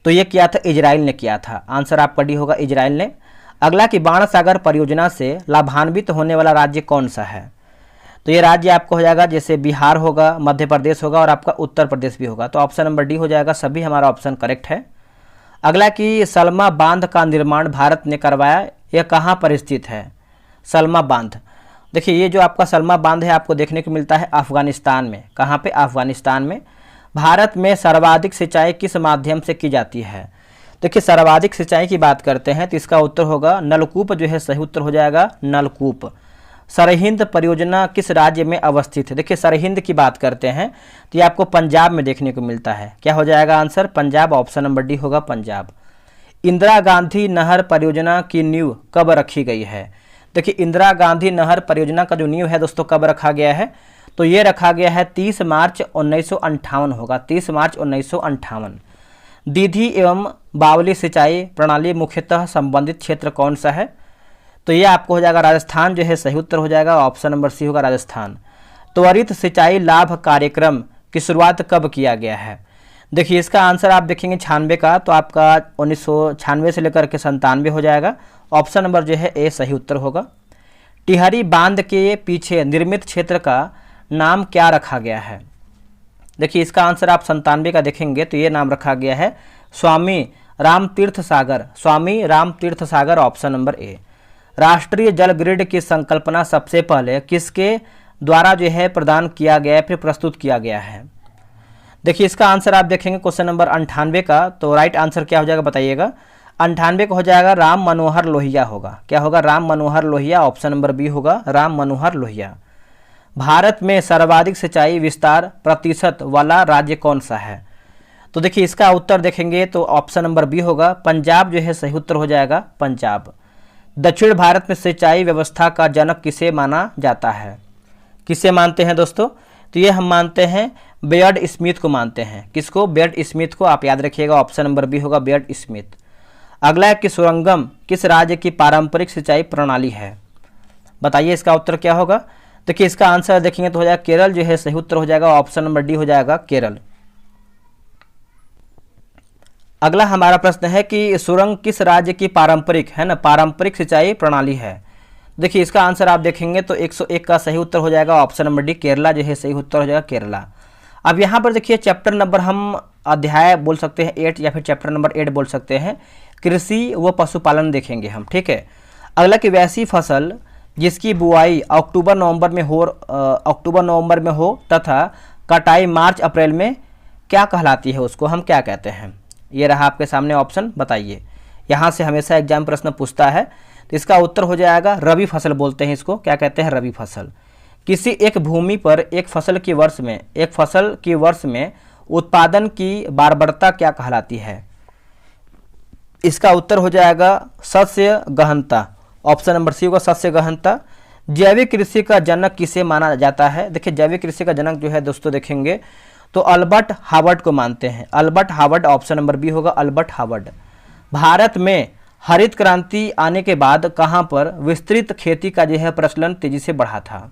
तो ये किया था इजराइल ने किया था, आंसर आपका डी होगा इजराइल ने। अगला कि बाण सागर परियोजना से लाभान्वित होने वाला राज्य कौन सा है? तो ये राज्य आपको हो जाएगा जैसे बिहार होगा, मध्य प्रदेश होगा और आपका उत्तर प्रदेश भी होगा, तो ऑप्शन नंबर डी हो जाएगा, सभी हमारा ऑप्शन करेक्ट है। अगला कि सलमा बांध का निर्माण भारत ने करवाया, यह कहाँ पर स्थित है? सलमा बांध, देखिए ये जो आपका सलमा बांध है आपको देखने को मिलता है अफगानिस्तान में। कहाँ पे? अफगानिस्तान में। भारत में सर्वाधिक सिंचाई किस माध्यम से की जाती है? देखिए सर्वाधिक सिंचाई की बात करते हैं तो इसका उत्तर होगा नलकूप, जो है सही उत्तर हो जाएगा नलकूप। सरहिंद परियोजना किस राज्य में अवस्थित है? देखिए सरहिंद की बात करते हैं तो ये आपको पंजाब में देखने को मिलता है, क्या हो जाएगा answer? Punjab, option number D होगा पंजाब। इंदिरा गांधी नहर परियोजना की नींव कब रखी गई है? देखिए इंदिरा गांधी नहर परियोजना का जो नींव है दोस्तों कब रखा गया है? तो ये रखा गया है 30 मार्च 1958 होगा, 30 मार्च 1958। दीदी एवं बावली सिंचाई प्रणाली मुख्यतः संबंधित क्षेत्र कौन सा है? तो ये आपको हो जाएगा राजस्थान, जो है सही उत्तर हो जाएगा, ऑप्शन नंबर सी होगा राजस्थान। त्वरित सिंचाई लाभ कार्यक्रम की शुरुआत कब किया गया है? देखिए इसका आंसर आप देखेंगे 96 का, तो आपका 1996 से लेकर के 97 हो जाएगा, ऑप्शन नंबर जो है ए सही उत्तर होगा। टिहरी बांध के पीछे निर्मित क्षेत्र का नाम क्या रखा गया है? देखिए इसका आंसर आप 97 का देखेंगे तो ये नाम रखा गया है स्वामी रामतीर्थ सागर, स्वामी रामतीर्थ सागर, ऑप्शन नंबर ए। राष्ट्रीय जल ग्रिड की संकल्पना सबसे पहले किसके द्वारा जो है प्रदान किया गया, फिर प्रस्तुत किया गया है? देखिए इसका आंसर आप देखेंगे क्वेश्चन नंबर 98 का, तो राइट आंसर क्या हो जाएगा बताइएगा? 98 का हो जाएगा राम मनोहर लोहिया होगा, क्या होगा? Ram Manohar Lohia, option number B होगा राम मनोहर लोहिया। भारत में सर्वाधिक सिंचाई विस्तार प्रतिशत वाला राज्य कौन सा है? तो देखिए इसका उत्तर देखेंगे तो ऑप्शन नंबर बी होगा पंजाब, जो है सही उत्तर हो जाएगा पंजाब। दक्षिण भारत में सिंचाई व्यवस्था का जनक किसे माना जाता है? किसे मानते हैं दोस्तों? तो ये हम मानते हैं बेयर्ड स्मिथ को मानते हैं। किसको? बेयर्ड स्मिथ को, आप याद रखिएगा, ऑप्शन नंबर बी होगा बेयर्ड स्मिथ। अगला है कि सुरंगम किस राज्य की पारंपरिक सिंचाई प्रणाली है? बताइए इसका उत्तर क्या होगा? देखिए इसका आंसर देखेंगे तो हो जाएगा केरल, जो है सही उत्तर हो जाएगा, ऑप्शन नंबर डी हो जाएगा केरल। अगला हमारा प्रश्न है कि सुरंग किस राज्य की पारंपरिक, है ना, पारंपरिक सिंचाई प्रणाली है? देखिए इसका आंसर आप देखेंगे तो 101 का सही उत्तर हो जाएगा, ऑप्शन नंबर डी केरला, जो है सही उत्तर हो जाएगा केरला। अब यहाँ पर देखिए चैप्टर नंबर हम अध्याय बोल सकते हैं 8 या फिर चैप्टर नंबर 8 बोल सकते हैं, कृषि व पशुपालन देखेंगे हम, ठीक है। अगला कि वैसी फसल जिसकी बुआई अक्टूबर नवंबर में हो तथा कटाई मार्च अप्रैल में क्या कहलाती है, उसको हम क्या कहते हैं? ये रहा आपके सामने ऑप्शन, बताइए। यहाँ से हमेशा एग्जाम प्रश्न पूछता है, तो इसका उत्तर हो जाएगा रबी फसल बोलते हैं इसको, क्या कहते हैं? रबी फसल। किसी एक भूमि पर एक फसल की वर्ष में उत्पादन की बारबरता क्या कहलाती है? इसका उत्तर हो जाएगा सस्य गहनता, ऑप्शन नंबर सी होगा सस्य गहनता। जैविक कृषि का जनक किसे माना जाता है? देखिए जैविक कृषि का जनक जो है दोस्तों देखेंगे तो अल्बर्ट हावर्ड को मानते हैं, Albert Howard, option number B होगा अल्बर्ट हावर्ड। भारत में हरित क्रांति आने के बाद कहां पर विस्तृत खेती का जो है प्रचलन तेजी से बढ़ा था?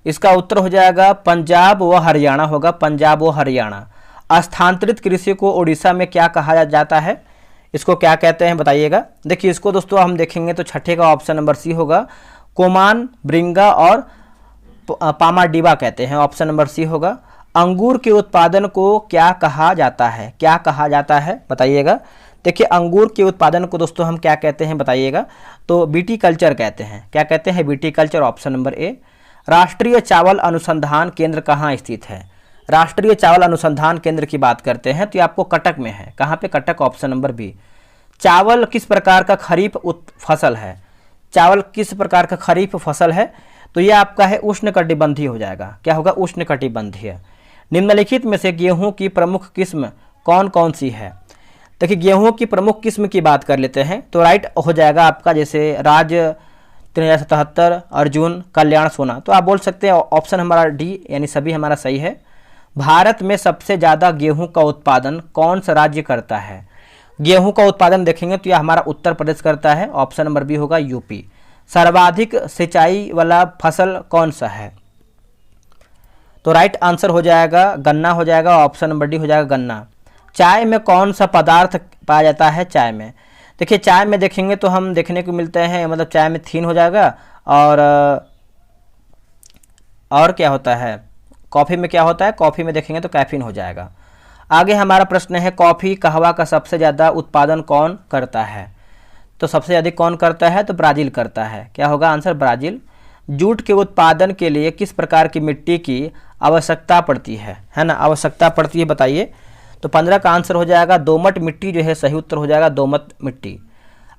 इसका उत्तर हो जाएगा पंजाब व हरियाणा होगा, पंजाब व हरियाणा। स्थानांतरित कृषि को उड़ीसा में क्या कहा जाता है? इसको क्या कहते हैं बताइएगा? देखिए इसको दोस्तों हम देखेंगे तो छठे का ऑप्शन नंबर सी होगा कोमान, ब्रिंगा और पामाडीबा कहते हैं, ऑप्शन नंबर सी होगा। अंगूर के उत्पादन को क्या कहा जाता है? क्या कहा जाता है बताइएगा? देखिए अंगूर के उत्पादन को दोस्तों हम क्या कहते हैं बताइएगा? तो बीटी कल्चर कहते हैं, क्या कहते हैं? बीटी कल्चर, ऑप्शन नंबर ए। राष्ट्रीय चावल अनुसंधान केंद्र कहाँ स्थित है? राष्ट्रीय चावल अनुसंधान केंद्र की बात करते हैं तो ये आपको कटक में है। कहाँ पे? Cuttack, option number B. चावल किस प्रकार का खरीफ फसल है? चावल किस प्रकार का खरीफ फसल है? तो ये आपका है उष्णकटिबंधीय हो जाएगा। क्या होगा? उष्णकटिबंधीय। निम्नलिखित में से गेहूं की प्रमुख किस्म कौन कौन सी है? देखिए गेहूं की प्रमुख किस्म की बात कर लेते हैं तो राइट हो जाएगा आपका जैसे राज 377, अर्जुन, कल्याण, सोना। तो आप बोल सकते हैं ऑप्शन हमारा डी यानी सभी हमारा सही है। भारत में सबसे ज़्यादा गेहूं का उत्पादन कौन सा राज्य करता है? गेहूं का उत्पादन देखेंगे तो यह हमारा उत्तर प्रदेश करता है। ऑप्शन नंबर बी होगा यूपी। सर्वाधिक सिंचाई वाला फसल कौन सा है? तो राइट आंसर हो जाएगा गन्ना हो जाएगा। ऑप्शन नंबर डी हो जाएगा गन्ना। चाय में कौन सा पदार्थ पाया जाता है? चाय में देखिए, चाय में देखेंगे तो हम देखने को मिलते हैं, मतलब चाय में थीन हो जाएगा और क्या होता है? कॉफ़ी में क्या होता है? कॉफ़ी में देखेंगे तो कैफीन हो जाएगा। आगे हमारा प्रश्न है कॉफ़ी कहवा का सबसे ज़्यादा उत्पादन कौन करता है? तो सबसे अधिक कौन करता है? तो ब्राज़ील करता है। क्या होगा आंसर? ब्राज़ील। जूट के उत्पादन के लिए किस प्रकार की मिट्टी की आवश्यकता पड़ती है ना? आवश्यकता पड़ती है, बताइए। तो 15 का आंसर हो जाएगा दोमट मिट्टी जो है सही उत्तर हो जाएगा, दोमट मिट्टी।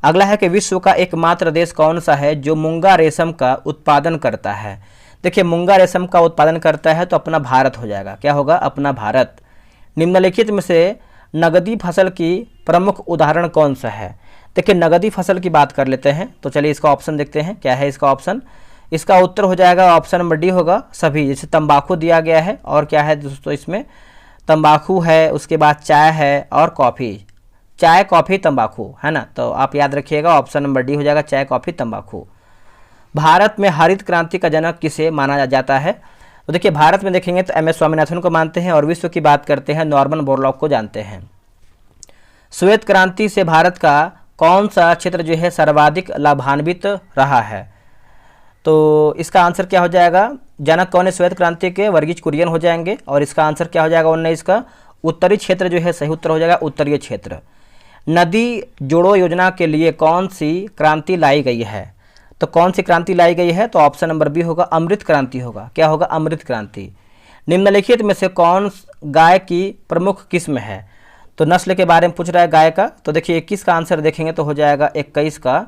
अगला है कि विश्व का एकमात्र देश कौन सा है जो मूंगा रेशम का उत्पादन करता है? देखिए मूंगा रेशम का उत्पादन करता है तो अपना भारत हो जाएगा। क्या होगा? अपना भारत। निम्नलिखित में से नगदी फसल की प्रमुख उदाहरण कौन सा है? देखिए नगदी फसल की बात कर लेते हैं तो चलिए इसका ऑप्शन देखते हैं। क्या है इसका ऑप्शन? इसका उत्तर हो जाएगा ऑप्शन नंबर डी होगा सभी। जैसे तंबाकू दिया गया है और क्या है दोस्तों, इसमें तंबाकू है, उसके बाद चाय है और कॉफ़ी। चाय, कॉफ़ी, तंबाकू है ना। तो आप याद रखिएगा ऑप्शन नंबर डी हो जाएगा चाय, कॉफ़ी, तंबाकू। भारत में हरित क्रांति का जनक किसे माना जाता है? तो देखिए भारत में देखेंगे तो एम एस स्वामीनाथन को मानते हैं और विश्व की बात करते हैं नॉर्मन बोरलॉग को जानते हैं। श्वेत क्रांति से भारत का कौन सा क्षेत्र जो है सर्वाधिक लाभान्वित रहा है? तो इसका आंसर क्या हो जाएगा? जनक कौन है श्वेत क्रांति के? वर्गीज कुरियन हो जाएंगे। और इसका आंसर क्या हो जाएगा 19 का? उत्तरी क्षेत्र जो है सही उत्तर हो जाएगा, उत्तरीय क्षेत्र। नदी जोड़ो योजना के लिए कौन सी क्रांति लाई गई है? तो कौन सी क्रांति लाई गई है? तो ऑप्शन नंबर बी होगा अमृत क्रांति होगा। क्या होगा? अमृत क्रांति। निम्नलिखित में से कौन गाय की प्रमुख किस्म है? तो नस्ल के बारे में पूछ रहा है गाय का। तो देखिए 21 का आंसर देखेंगे तो हो जाएगा 21 का।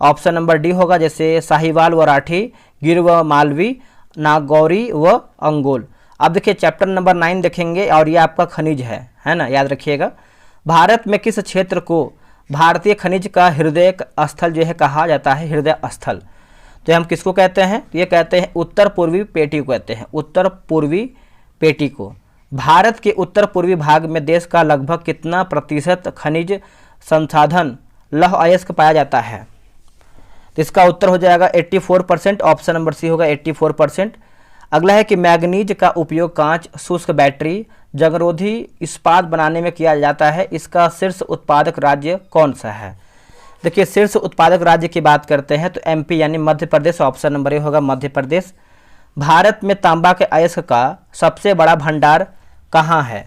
ऑप्शन नंबर डी होगा जैसे साहिवाल व राठी, गिर व मालवी, नागौरी व अंगोल। अब देखिए चैप्टर नंबर 9 देखेंगे और ये आपका खनिज है ना, याद रखिएगा। भारत में किस क्षेत्र को भारतीय खनिज का हृदय स्थल जो है कहा जाता है? हृदय स्थल। तो हम किसको कहते हैं? तो ये कहते हैं उत्तर पूर्वी पेटी को कहते हैं, उत्तर पूर्वी पेटी को। भारत के उत्तर पूर्वी भाग में देश का लगभग कितना प्रतिशत खनिज संसाधन लौह अयस्क पाया जाता है? तो इसका उत्तर हो जाएगा 84%। ऑप्शन नंबर सी होगा 84%। अगला है कि मैग्नीज का उपयोग कांच, शुष्क बैटरी, जंगरोधी इस्पात बनाने में किया जाता है। इसका शीर्ष उत्पादक राज्य कौन सा है? देखिए शीर्ष उत्पादक राज्य की बात करते हैं तो एमपी यानी मध्य प्रदेश। ऑप्शन नंबर ए होगा मध्य प्रदेश। भारत में तांबा के अयस्क का सबसे बड़ा भंडार कहाँ है?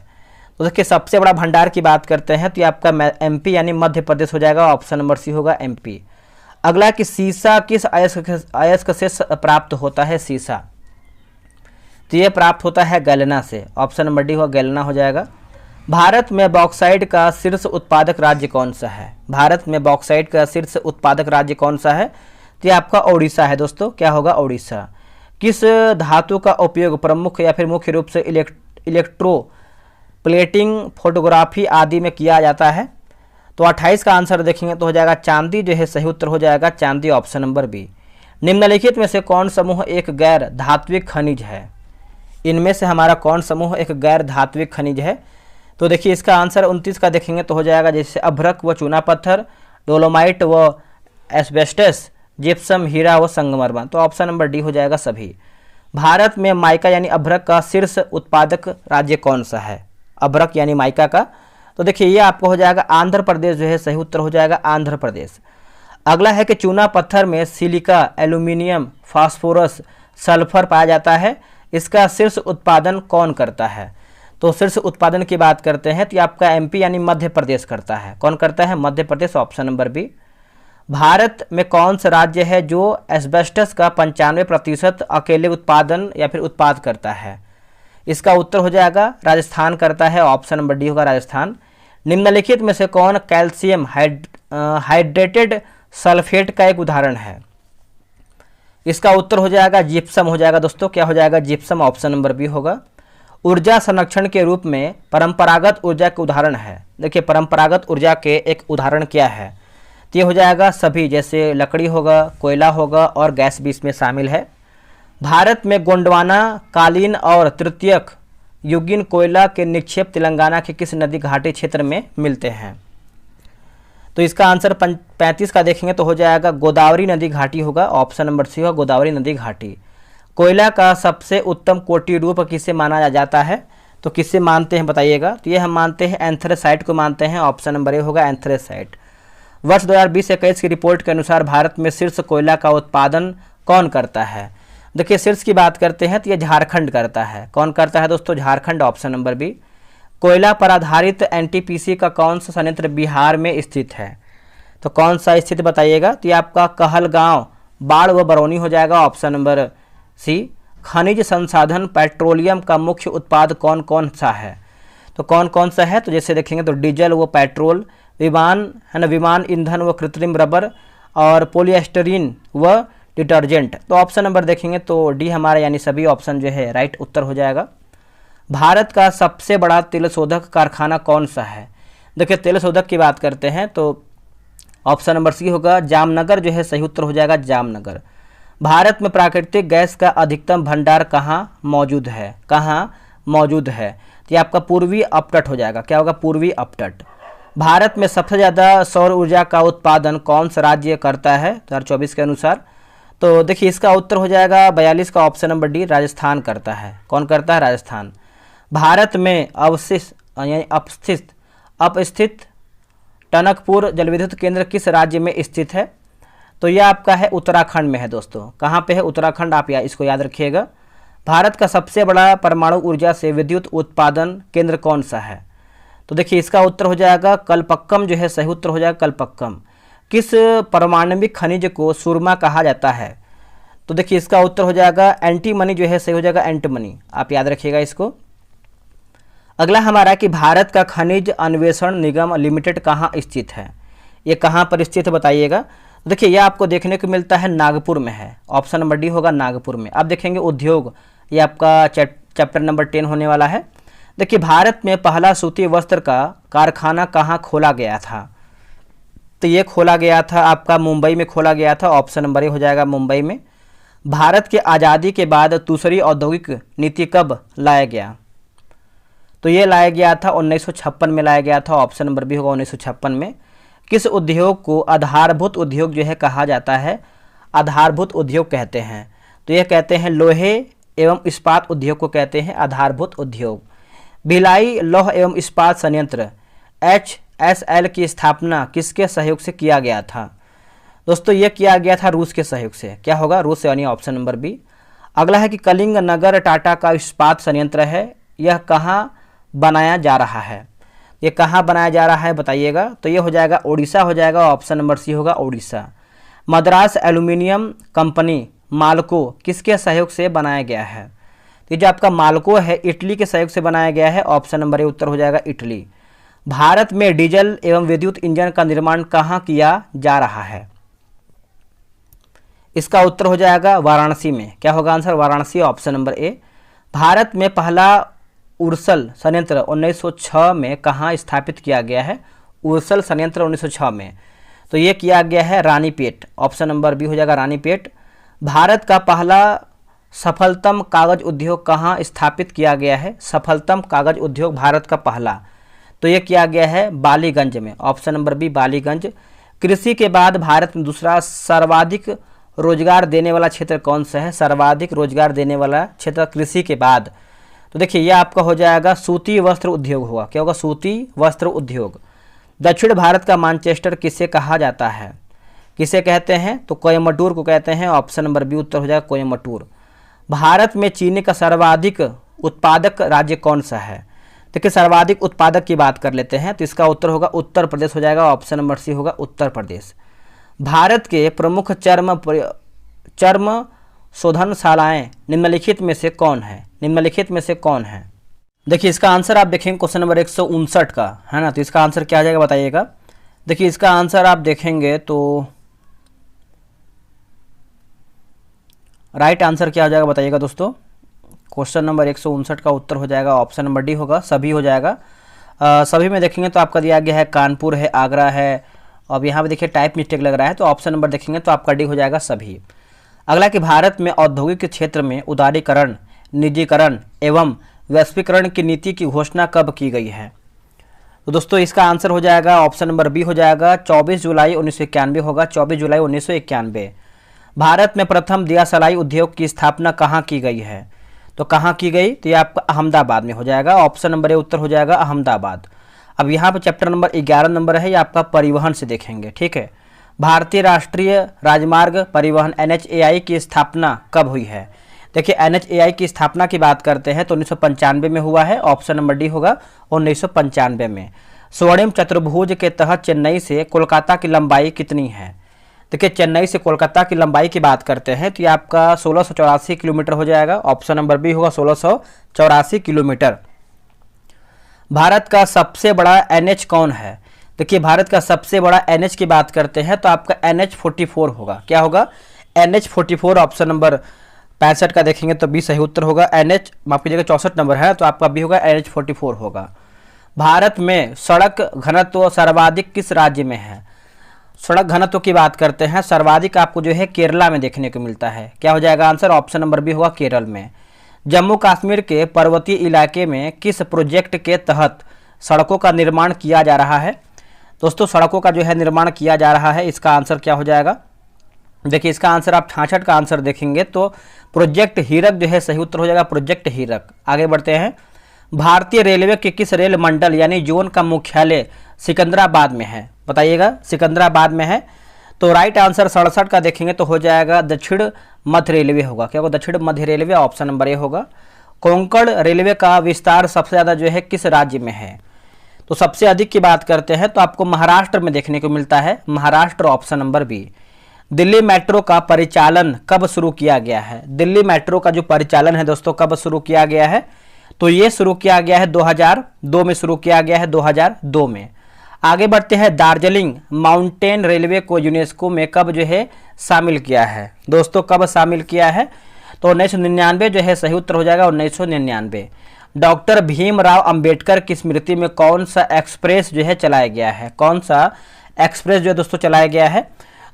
तो देखिए सबसे बड़ा भंडार की बात करते हैं तो ये आपका एमपी यानी मध्य प्रदेश हो जाएगा। ऑप्शन नंबर सी होगा एमपी। अगला कि सीसा किस अयस्क से प्राप्त होता है? सीसा तो ये प्राप्त होता है गैलेना से। ऑप्शन नंबर डी होगा गैलेना हो जाएगा। भारत में बॉक्साइट का शीर्ष उत्पादक राज्य कौन सा है? भारत में बॉक्साइट का शीर्ष उत्पादक राज्य कौन सा है? तो ये आपका ओडिशा है दोस्तों। क्या होगा? ओडिशा। किस धातु का उपयोग प्रमुख या फिर मुख्य रूप से इलेक्ट्रो प्लेटिंग, फोटोग्राफी आदि में किया जाता है? तो 28 का आंसर देखेंगे तो हो जाएगा चांदी जो है सही उत्तर हो जाएगा चांदी। Option number B. निम्नलिखित में से कौन समूह एक गैर धात्विक खनिज है? इनमें से हमारा कौन समूह एक गैर धात्विक खनिज है? तो देखिए इसका आंसर 29 का देखेंगे तो हो जाएगा जैसे अभ्रक व चूना पत्थर, डोलोमाइट व एस्बेस्टस, जिप्सम, हीरा व संगमरमर। तो ऑप्शन नंबर डी हो जाएगा सभी। भारत में माइका यानी अभ्रक का शीर्ष उत्पादक राज्य कौन सा है? अभ्रक यानी माइका का। तो देखिए ये आपको हो जाएगा आंध्र प्रदेश जो है सही उत्तर हो जाएगा आंध्र प्रदेश। अगला है कि चूना पत्थर में सिलिका, एल्यूमिनियम, फास्फोरस, सल्फर पाया जाता है। इसका शीर्ष उत्पादन कौन करता है? तो शीर्ष उत्पादन की बात करते हैं तो आपका एमपी यानी मध्य प्रदेश करता है। कौन करता है? Madhya Pradesh. Option number B. Bharat में कौन सा राज्य है जो एस्बेस्टस का 95% अकेले उत्पादन या फिर उत्पाद करता है? इसका उत्तर हो जाएगा राजस्थान करता है, ऑप्शन नंबर डी होगा राजस्थान। निम्नलिखित में से कौन कैल्शियम हाइड्रेटेड सल्फेट का एक उदाहरण है? इसका उत्तर हो जाएगा जिप्सम हो जाएगा दोस्तों। क्या हो जाएगा? जिप्सम, ऑप्शन नंबर बी होगा। ऊर्जा संरक्षण के रूप में परंपरागत ऊर्जा के उदाहरण है। देखिए परंपरागत ऊर्जा के एक उदाहरण क्या है? तो ये हो जाएगा सभी, जैसे लकड़ी होगा, कोयला होगा और गैस भी इसमें शामिल है। भारत में गोंडवाना कालीन और तृतीयक युगीन कोयला के निक्षेप तेलंगाना के किस नदी घाटी क्षेत्र में मिलते हैं? तो इसका आंसर 35 का देखेंगे तो हो जाएगा गोदावरी नदी घाटी होगा, ऑप्शन नंबर सी होगा गोदावरी नदी घाटी। कोयला का सबसे उत्तम कोटि रूप किसे माना जाता है? तो किसे मानते हैं बताइएगा? तो ये हम मानते हैं एंथ्रेसाइट को मानते हैं, ऑप्शन नंबर ए होगा एंथ्रेसाइट। वर्ष 2020-21 की रिपोर्ट के अनुसार भारत में शीर्ष कोयला का उत्पादन कौन करता है? देखिए शीर्ष की बात करते हैं तो ये झारखंड करता है। कौन करता है दोस्तों? Jharkhand, option number B. कोयला पर आधारित एनटीपीसी का कौन सा संयंत्र बिहार में स्थित है? तो कौन सा स्थित बताइएगा? तो ये आपका कहलगांव, बाढ़ व बरौनी हो जाएगा, ऑप्शन नंबर सी। खनिज संसाधन पेट्रोलियम का मुख्य उत्पाद कौन कौन सा है? तो कौन कौन सा है? तो जैसे देखेंगे तो डीजल व पेट्रोल, विमान है ना, विमान ईंधन व कृत्रिम रबर, और पॉलीएस्टरीन व डिटर्जेंट। तो ऑप्शन नंबर देखेंगे तो डी हमारा यानी सभी ऑप्शन जो है राइट उत्तर हो जाएगा। भारत का सबसे बड़ा तेल शोधक कारखाना कौन सा है? देखिए तेल शोधक की बात करते हैं तो ऑप्शन नंबर सी होगा जामनगर जो है सही उत्तर हो जाएगा, जामनगर। भारत में प्राकृतिक गैस का अधिकतम भंडार कहाँ मौजूद है? कहाँ मौजूद है? तो ये आपका पूर्वी अपतट हो जाएगा। क्या होगा? पूर्वी अपतट। भारत में सबसे ज़्यादा सौर ऊर्जा का उत्पादन कौन सा राज्य करता है 2024 के अनुसार? तो देखिए इसका उत्तर हो जाएगा 42 का, ऑप्शन नंबर डी राजस्थान करता है। कौन करता है? राजस्थान। भारत में अपस्थित टनकपुर जलविद्युत केंद्र किस राज्य में स्थित है? तो यह आपका है उत्तराखंड में है दोस्तों। कहाँ पे है? उत्तराखंड। आप इसको याद रखिएगा। भारत का सबसे बड़ा परमाणु ऊर्जा से विद्युत उत्पादन केंद्र कौन सा है? तो देखिए इसका उत्तर हो जाएगा कलपक्कम जो है सही उत्तर हो जाएगा, कलपक्कम। किस परमाणविक खनिज को सुरमा कहा जाता है? तो देखिए इसका उत्तर हो जाएगा एंटीमनी जो है सही हो जाएगा, एंटीमनी। आप याद रखिएगा इसको। अगला हमारा कि भारत का खनिज अन्वेषण निगम लिमिटेड कहाँ स्थित है? ये कहाँ पर स्थित है बताइएगा? देखिए यह आपको देखने को मिलता है नागपुर में है, ऑप्शन नंबर डी होगा नागपुर में। अब देखेंगे उद्योग, ये आपका चैप्टर नंबर 10 होने वाला है। देखिए भारत में पहला सूती वस्त्र का कारखाना कहाँ खोला गया था? तो ये खोला गया था आपका मुंबई में खोला गया था, ऑप्शन नंबर ए हो जाएगा मुंबई में। भारत के आज़ादी के बाद दूसरी औद्योगिक नीति कब लाया गया? तो ये लाया गया था 1956 में लाया गया था, ऑप्शन नंबर बी होगा 1956 में। किस उद्योग को आधारभूत उद्योग जो है कहा जाता है? आधारभूत उद्योग कहते हैं। तो ये कहते हैं लोहे एवं इस्पात उद्योग को कहते हैं आधारभूत उद्योग। भिलाई लौह एवं इस्पात संयंत्र HSL की स्थापना किसके सहयोग से किया गया था? दोस्तों ये किया गया था रूस के सहयोग से। क्या होगा? रूस से, यानी ऑप्शन नंबर बी। अगला है कि कलिंग नगर टाटा का इस्पात संयंत्र है, यह कहाँ बनाया जा रहा है? ये कहाँ बनाया जा रहा है बताइएगा? तो ये हो जाएगा ओडिशा हो जाएगा, ऑप्शन नंबर सी होगा ओडिशा। मद्रास एल्यूमिनियम कंपनी माल्को किसके सहयोग से बनाया गया है? ये जो आपका माल्को है इटली के सहयोग से बनाया गया है, ऑप्शन नंबर ए उत्तर हो जाएगा इटली। भारत में डीजल एवं विद्युत इंजन का निर्माण कहाँ किया जा रहा है? इसका उत्तर हो जाएगा वाराणसी में। क्या होगा आंसर? वाराणसी, ऑप्शन नंबर ए। भारत में पहला उर्सल संयंत्र 1906 में कहाँ स्थापित किया गया है? उर्सल संयंत्र 1906 में। तो ये किया गया है रानीपेट, ऑप्शन नंबर बी हो जाएगा रानीपेट। भारत का पहला सफलतम कागज उद्योग कहाँ स्थापित किया गया है? सफलतम कागज उद्योग भारत का पहला, तो ये किया गया है बालीगंज में, ऑप्शन नंबर बी बालीगंज। कृषि के बाद भारत में दूसरा सर्वाधिक रोजगार देने वाला क्षेत्र कौन सा है? सर्वाधिक रोजगार देने वाला क्षेत्र कृषि के बाद, तो देखिए यह आपका हो जाएगा सूती वस्त्र उद्योग होगा। क्या होगा? सूती वस्त्र उद्योग। दक्षिण भारत का मैनचेस्टर किसे कहा जाता है? किसे कहते हैं? तो कोयम्बटूर को कहते हैं, ऑप्शन नंबर बी उत्तर हो जाएगा कोयम्बटूर। भारत में चीनी का सर्वाधिक उत्पादक राज्य कौन सा है? देखिए सर्वाधिक उत्पादक की बात कर लेते हैं तो इसका उत्तर होगा उत्तर प्रदेश हो जाएगा, ऑप्शन नंबर सी होगा उत्तर प्रदेश। भारत के प्रमुख चर्म शोधनशालाएं निम्नलिखित में से कौन है? निम्नलिखित में से कौन है? देखिए इसका आंसर आप देखेंगे क्वेश्चन नंबर 159 का है ना, तो इसका आंसर क्या आ जाएगा बताइएगा। देखिए इसका आंसर आप देखेंगे तो राइट आंसर क्या हो जाएगा बताइएगा दोस्तों। क्वेश्चन नंबर 159 का उत्तर हो जाएगा ऑप्शन नंबर डी होगा, सभी हो जाएगा। सभी में देखेंगे तो आपका दिया गया है कानपुर है, आगरा है, अब यहाँ पे देखिए टाइप मिस्टेक लग रहा है, तो ऑप्शन नंबर देखेंगे तो आपका डी हो जाएगा सभी। अगला कि भारत में औद्योगिक क्षेत्र में उदारीकरण, निजीकरण एवं वैश्वीकरण की नीति की घोषणा कब की गई है? तो दोस्तों इसका आंसर हो जाएगा ऑप्शन नंबर बी हो जाएगा 24 जुलाई 1991 होगा, 24 जुलाई 1991। भारत में प्रथम दिया सलाई उद्योग की स्थापना कहाँ की गई है? तो कहाँ की गई? तो ये आपका अहमदाबाद में हो जाएगा, ऑप्शन नंबर ए उत्तर हो जाएगा अहमदाबाद। अब यहाँ पर चैप्टर नंबर 11 नंबर है, ये आपका परिवहन से देखेंगे, ठीक है। भारतीय राष्ट्रीय राजमार्ग परिवहन NHAI की स्थापना कब हुई है? देखिए NHAI की स्थापना की बात करते हैं तो 1995 में हुआ है, ऑप्शन नंबर डी होगा 1995 में। स्वर्णिम चतुर्भुज के तहत चेन्नई से कोलकाता की लंबाई कितनी है? देखिए चेन्नई से कोलकाता की लंबाई की बात करते हैं तो ये आपका 1684 किलोमीटर हो जाएगा, ऑप्शन नंबर बी होगा 1684 किलोमीटर। भारत का सबसे बड़ा NH कौन है? देखिए भारत का सबसे बड़ा NH की बात करते हैं तो आपका NH44 होगा, क्या होगा? NH44, ऑप्शन नंबर 65 का देखेंगे तो बी सही उत्तर होगा। NH माफ कीजिएगा 64 नंबर है तो आपका बी होगा, NH44 होगा। भारत में सड़क घनत्व सर्वाधिक किस राज्य में है? सड़क घनत्व की बात करते हैं सर्वाधिक आपको जो है केरला में देखने को मिलता है, क्या हो जाएगा आंसर? ऑप्शन नंबर बी होगा केरल में। जम्मू कश्मीर के पर्वतीय इलाके में किस प्रोजेक्ट के तहत सड़कों का निर्माण किया जा रहा है? दोस्तों सड़कों का जो है निर्माण किया जा रहा है, इसका आंसर क्या हो जाएगा? देखिए इसका आंसर आप 66 का आंसर देखेंगे तो प्रोजेक्ट हीरक जो है सही उत्तर हो जाएगा, प्रोजेक्ट हीरक। आगे बढ़ते हैं। भारतीय रेलवे के किस रेल मंडल यानी जोन का मुख्यालय सिकंदराबाद में है? बताइएगा, सिकंदराबाद में है तो राइट आंसर 67 का देखेंगे तो हो जाएगा दक्षिण मध्य रेलवे होगा, क्या होगा? दक्षिण मध्य रेलवे, ऑप्शन नंबर ए होगा। कोंकण रेलवे का विस्तार सबसे ज़्यादा जो है किस राज्य में है? तो सबसे अधिक की बात करते हैं तो आपको महाराष्ट्र में देखने को मिलता है, Maharashtra, option number B. Delhi metro का परिचालन कब शुरू किया गया है? दिल्ली मेट्रो का जो परिचालन है दोस्तों कब शुरू किया गया है? तो ये शुरू किया गया है 2002 में शुरू किया गया है, 2002 में। आगे बढ़ते हैं। दार्जिलिंग माउंटेन रेलवे को यूनेस्को में कब जो है शामिल किया है? दोस्तों कब शामिल किया है? तो 1999 जो है सही उत्तर हो जाएगा, 1999। डॉक्टर भीमराव अंबेडकर की स्मृति में कौन सा एक्सप्रेस जो है चलाया गया है? कौन सा एक्सप्रेस जो है दोस्तों चलाया गया है?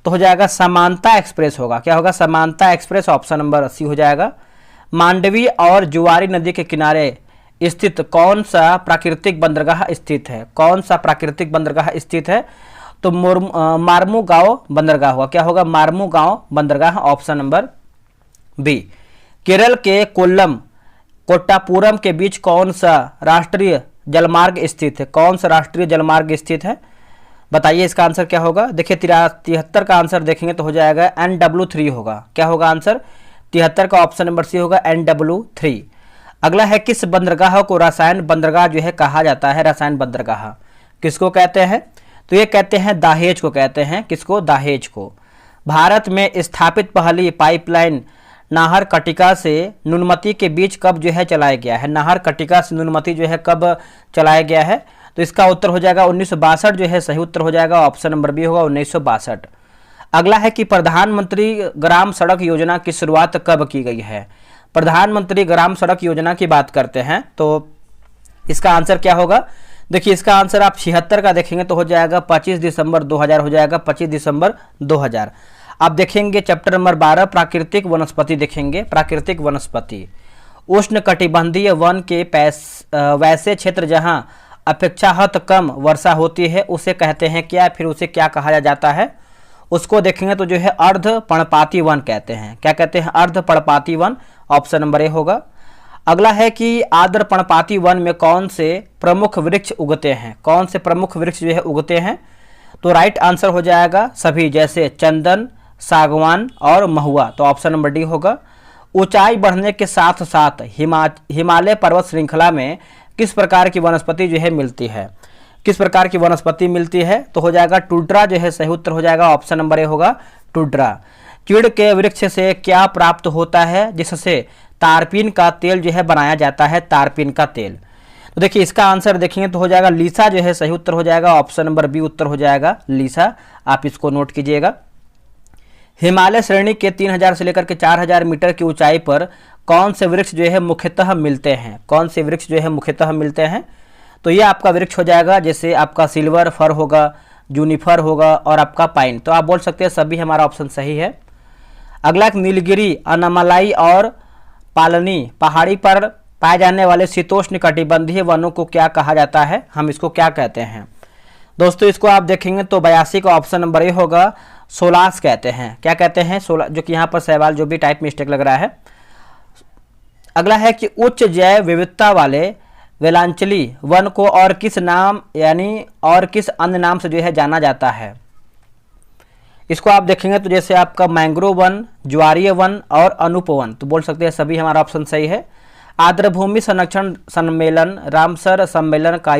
तो हो जाएगा समानता एक्सप्रेस होगा, क्या होगा? समानता एक्सप्रेस, ऑप्शन नंबर सी हो जाएगा। मांडवी और जुआरी नदी के किनारे स्थित कौन सा प्राकृतिक बंदरगाह स्थित है? कौन सा प्राकृतिक बंदरगाह स्थित है? तो मार्मुगांव बंदरगाह होगा, क्या होगा? मार्मुगांव बंदरगाह, ऑप्शन नंबर बी। केरल के कोल्लम कोट्टापुरम के बीच कौन सा राष्ट्रीय जलमार्ग स्थित है? कौन सा राष्ट्रीय जलमार्ग स्थित है? बताइए इसका आंसर क्या होगा? देखिए 73 का आंसर देखेंगे तो हो जाएगा NW3 होगा, क्या होगा आंसर? 73 का ऑप्शन नंबर सी होगा, NW3। अगला है किस बंदरगाह को रसायन बंदरगाह जो है कहा जाता है? रसायन बंदरगाह किसको कहते हैं? तो ये कहते हैं दाहेज को कहते हैं, किसको? दाहेज को। भारत में स्थापित पहली पाइपलाइन नाहरकटिका से नुनमती के बीच कब जो है चलाया गया है? नाहरकटिका से नुनमती जो है कब चलाया गया है? तो इसका उत्तर हो जाएगा 1962 जो है सही उत्तर हो जाएगा, ऑप्शन नंबर बी होगा 1962। अगला है कि प्रधानमंत्री ग्राम सड़क योजना की शुरुआत कब की गई है? प्रधानमंत्री ग्राम सड़क योजना की बात करते हैं तो इसका आंसर क्या होगा? देखिए इसका आंसर आप 76 का देखेंगे तो हो जाएगा 25 दिसंबर 2000 हो जाएगा, 25 दिसंबर 2000। आप देखेंगे चैप्टर नंबर 12 प्राकृतिक वनस्पति देखेंगे। प्राकृतिक वनस्पति उष्ण कटिबंधीय वन के वैसे क्षेत्र जहां अपेक्षाकृत कम वर्षा होती है उसे कहते हैं क्या? फिर उसे क्या कहा जाता है? उसको देखेंगे तो जो है अर्ध पर्णपाती वन कहते हैं, क्या कहते हैं? अर्ध पर्णपाती वन, ऑप्शन नंबर ए होगा। अगला है कि आर्द्र पर्णपाती वन में कौन से प्रमुख वृक्ष उगते हैं? कौन से प्रमुख वृक्ष जो है उगते हैं? तो राइट आंसर हो जाएगा सभी, जैसे चंदन, सागवान और महुआ, तो ऑप्शन नंबर डी होगा। ऊंचाई बढ़ने के साथ साथ हिमालय पर्वत श्रृंखला में किस प्रकार की वनस्पति जो है मिलती है? किस प्रकार की वनस्पति मिलती है? तो हो जाएगा टुड्रा जो है सही उत्तर हो जाएगा, ऑप्शन नंबर ए होगा टुड्रा। चीड़ के वृक्ष से क्या प्राप्त होता है जिससे तारपीन का तेल जो है बनाया जाता है, तारपीन का तेल। तो देखिए इसका आंसर देखेंगे तो हो जाएगा लीसा जो है सही उत्तर हो जाएगा, ऑप्शन नंबर बी उत्तर हो जाएगा लीसा, आप इसको नोट कीजिएगा। हिमालय श्रेणी के 3000 से लेकर के 4000 मीटर की ऊंचाई पर कौन से वृक्ष जो है मुख्यतः मिलते हैं, कौन से वृक्ष जो है मुख्यतः मिलते हैं? तो ये आपका वृक्ष हो जाएगा, जैसे आपका सिल्वर फर होगा, जूनिफर होगा और आपका पाइन। तो आप बोल सकते हैं सभी हमारा ऑप्शन सही है। अगला एक नीलगिरी, अनामलाई और पालनी पहाड़ी पर पाए जाने वाले शीतोष्ण कटिबंधीय वनों को क्या कहा जाता है, हम इसको क्या कहते हैं? दोस्तों इसको आप देखेंगे तो 82 का ऑप्शन नंबर ए होगा, सोलास कहते हैं। क्या कहते हैं? सोला, जो कि यहाँ पर सवाल जो भी टाइप मिस्टेक लग रहा है। अगला है कि उच्च जैव विविधता वाले वेलांचली वन को और किस नाम यानी और किस अन्य नाम से जो है जाना जाता है? इसको आप देखेंगे तो जैसे आपका मैंग्रोव वन, ज्वारीय वन और अनुपवन, तो बोल सकते हैं सभी हमारा ऑप्शन सही है। आर्द्रभूमि संरक्षण सम्मेलन, रामसर सम्मेलन का